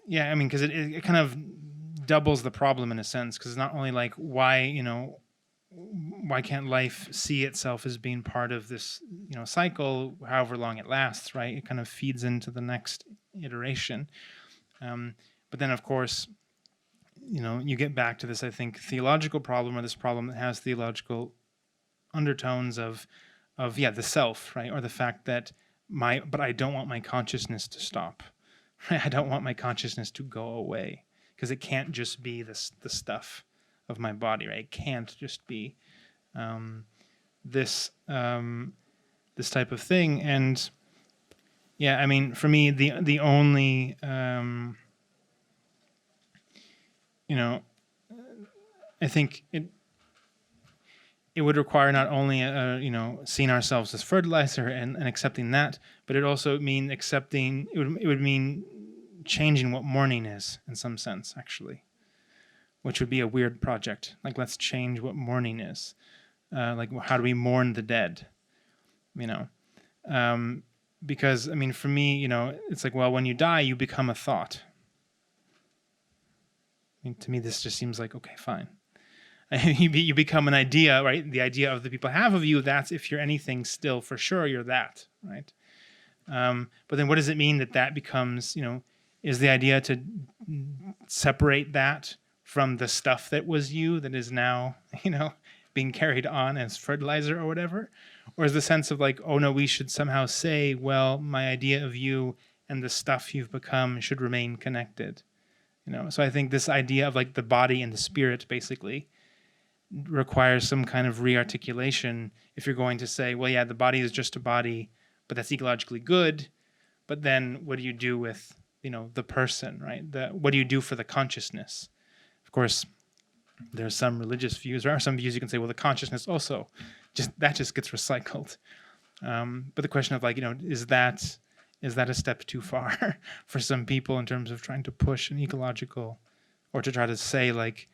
Yeah, I mean, because it kind of doubles the problem in a sense, because it's not only like why can't life see itself as being part of this cycle, however long it lasts, right? It kind of feeds into the next iteration. But then, of course, you get back to this, I think, theological problem, or this problem that has theological undertones of the self, right? Or the fact that but I don't want my consciousness to stop. I don't want my consciousness to go away, because it can't just be the stuff of my body, right? It can't just be this type of thing. And yeah, I mean, for me, the only I think it would require not only seeing ourselves as fertilizer and accepting that, but it also mean accepting. It would mean changing what mourning is in some sense, actually, which would be a weird project. Like, let's change what mourning is. Like, how do we mourn the dead? Because I mean, for me, it's like, well, when you die, you become a thought. I mean, to me, this just seems like, okay, fine. You become an idea, right? The idea of the people have of you, that's, if you're anything still, for sure, you're that, right? But then what does it mean that becomes, is the idea to separate that from the stuff that was you, that is now, being carried on as fertilizer or whatever? Or is the sense of like, oh no, we should somehow say, well, my idea of you and the stuff you've become should remain connected? So I think this idea of like the body and the spirit basically requires some kind of rearticulation if you're going to say, well, yeah, the body is just a body, but that's ecologically good. But then what do you do with, the person, right? What do you do for the consciousness? Of course, there's some religious views, there are some views you can say, well, the consciousness also, just gets recycled. But the question of like, is that a step too far for some people in terms of trying to push an ecological, or to try to say like,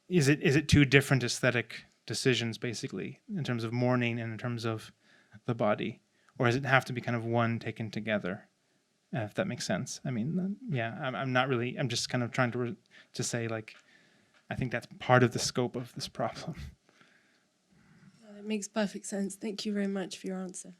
is it two different aesthetic decisions basically in terms of mourning and in terms of the body, or does it have to be kind of one taken together? If that makes sense. I mean, yeah, I'm not really. I'm just kind of trying to say like, I think that's part of the scope of this problem. It makes perfect sense. Thank you very much for your answer.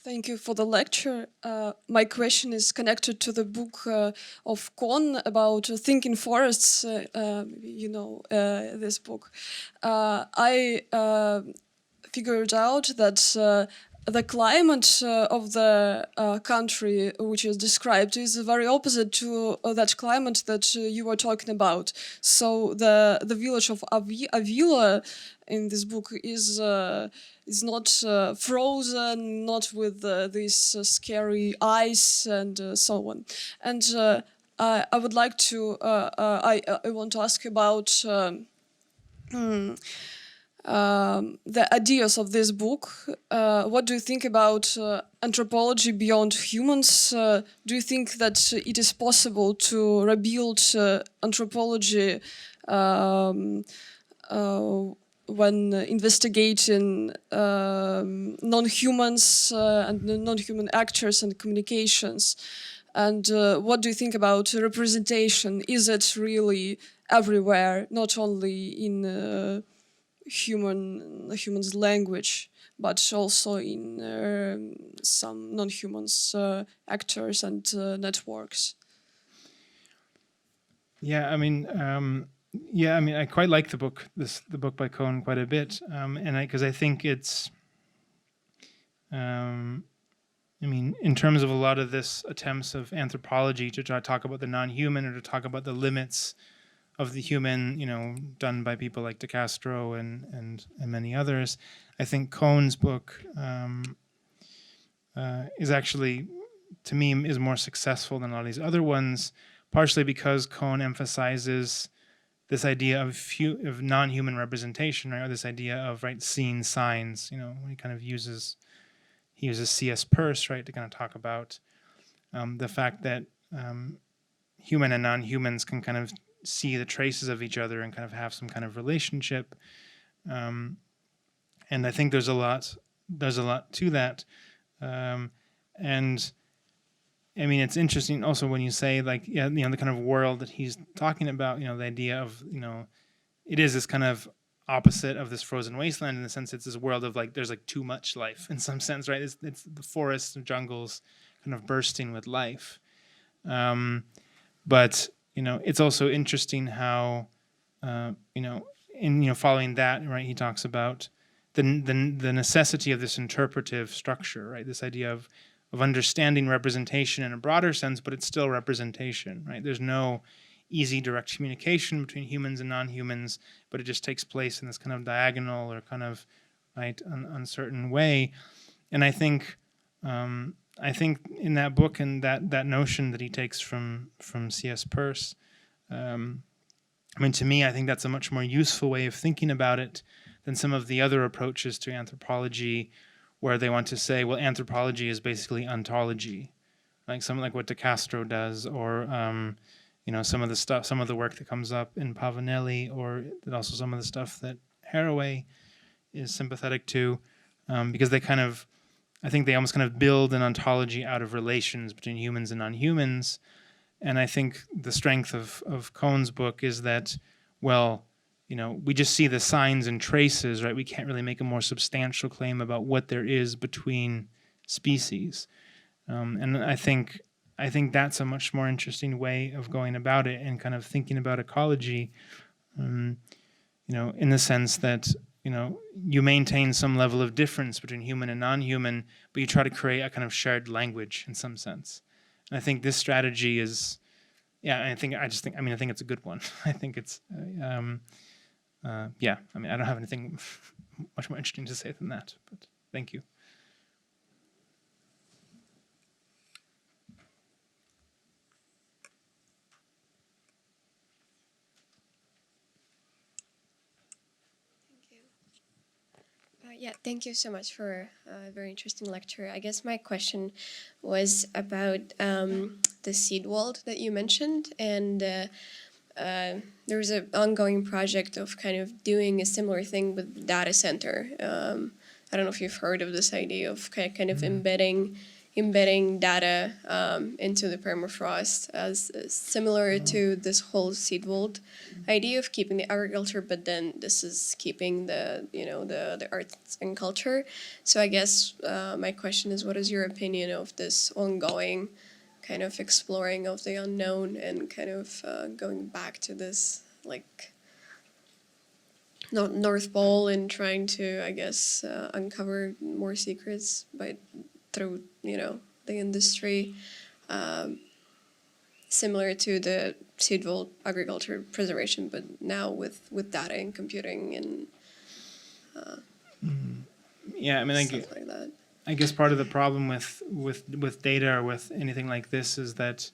Thank you for the lecture. My question is connected to the book of Kohn about thinking forests. This book. I figured out that the climate of the country which is described is very opposite to that climate that you were talking about. So the village of Avila in this book is not frozen, not with this scary ice and so on. And I would like to, I want to ask about the ideas of this book. What do you think about anthropology beyond humans? Do you think that it is possible to rebuild anthropology when investigating non-humans and non-human actors and communications? And what do you think about representation? Is it really everywhere, not only in human's language, but also in some non-humans actors and networks? Yeah, I mean, I quite like the book by Kohn quite a bit, and because I think it's, I mean, in terms of a lot of this attempts of anthropology to try to talk about the non-human or to talk about the limits of the human, done by people like De Castro and many others, I think Cohn's book is actually, to me, is more successful than a lot of these other ones, partially because Cohn emphasizes this idea of non-human representation, right? Or this idea of seen signs. He kind of uses C.S. Peirce, right, to kind of talk about the fact that human and non-humans can kind of see the traces of each other and kind of have some kind of relationship. And I think there's a lot to that. And I mean, it's interesting also when you say the kind of world that he's talking about, the idea of, it is this kind of opposite of this frozen wasteland in the sense it's this world of there's too much life in some sense, right? It's the forests and jungles kind of bursting with life. But, it's also interesting how, following that, right, he talks about the necessity of this interpretive structure, right? This idea of understanding representation in a broader sense, but it's still representation, right? There's no easy direct communication between humans and non-humans, but it just takes place in this kind of diagonal or kind of uncertain way. And I think in that book and that notion that he takes from C.S. Peirce, to me, I think that's a much more useful way of thinking about it than some of the other approaches to anthropology, where they want to say, well, anthropology is basically ontology, something like what De Castro does, or some of the work that comes up in Pavanelli, or also some of the stuff that Haraway is sympathetic to, because I think they almost kind of build an ontology out of relations between humans and non-humans. And I think the strength of Cohn's book is that, well, we just see the signs and traces, right? We can't really make a more substantial claim about what there is between species. And I think that's a much more interesting way of going about it and kind of thinking about ecology, in the sense that, you maintain some level of difference between human and non-human, but you try to create a kind of shared language in some sense. And I think this strategy is, I think it's a good one. I think it's, I don't have anything much more interesting to say than that, but thank you. Thank you so much for a very interesting lecture. I guess my question was about the seed vault that you mentioned, and there was an ongoing project of kind of doing a similar thing with data center. I don't know if you've heard of this idea of kind of embedding data into the permafrost as similar to this whole seed vault idea of keeping the agriculture, but then this is keeping the arts and culture. So I guess my question is, what is your opinion of this ongoing kind of exploring of the unknown and kind of going back to this North Pole and trying to, I guess, uncover more secrets through the industry, similar to the seed vault agriculture preservation, but now with data and computing and stuff like that. I guess part of the problem with data or with anything like this is that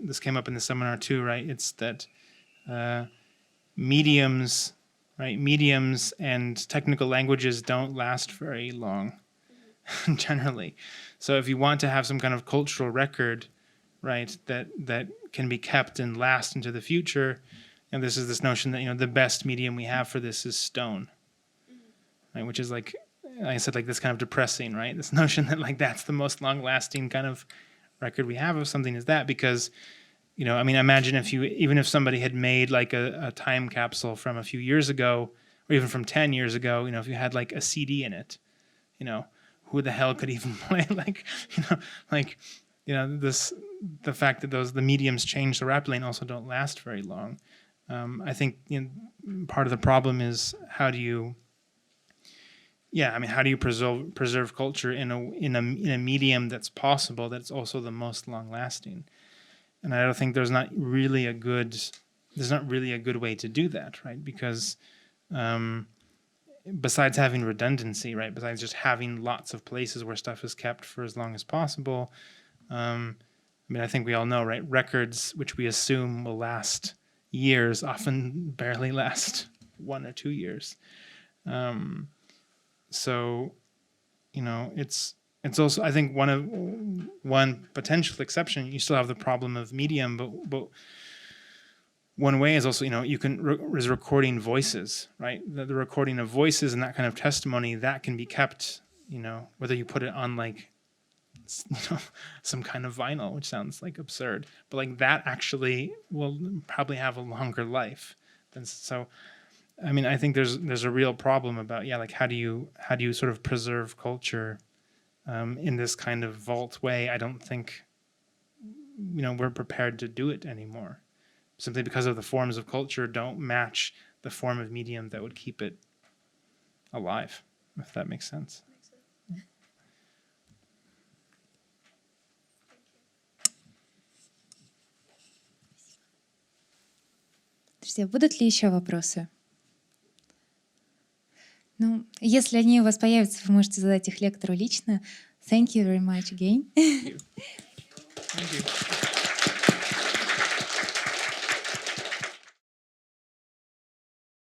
this came up in the seminar too, right? It's that mediums and technical languages don't last very long. Generally. So if you want to have some kind of cultural record, right, that can be kept and last into the future, and this is this notion that, the best medium we have for this is stone, right, which is like I said, this kind of depressing, right, this notion that that's the most long-lasting kind of record we have of something is that, because, imagine if somebody had made a time capsule from a few years ago, or even from 10 years ago, if you had a CD in it, who the hell could even play the fact that the mediums change so rapidly and also don't last very long. I think part of the problem is how do you yeah, I mean, how do you preserve culture in a medium that's possible, that's also the most long lasting? And I don't think there's not really a good way to do that, right? Because besides having redundancy, right? Besides just having lots of places where stuff is kept for as long as possible, I mean, I think we all know, right? Records, which we assume will last years, often barely last 1 or 2 years. So, you know, it's also, I think, one potential exception. You still have the problem of medium, but one way is also, you know, you can is recording voices, right? The recording of voices and that kind of testimony that can be kept, you know, whether you put it on like, you know, some kind of vinyl, which sounds like absurd, but like that actually will probably have a longer life than so. I mean, I think there's a real problem about, yeah, like how do you sort of preserve culture in this kind of vault way? I don't think, you know, we're prepared to do it anymore, simply because of the forms of culture don't match the form of medium that would keep it alive, if that makes sense. Друзья, будут ли еще вопросы? Ну, если они у вас появятся, вы можете задать их лектору лично. Thank you very much again. Thank you. Thank you.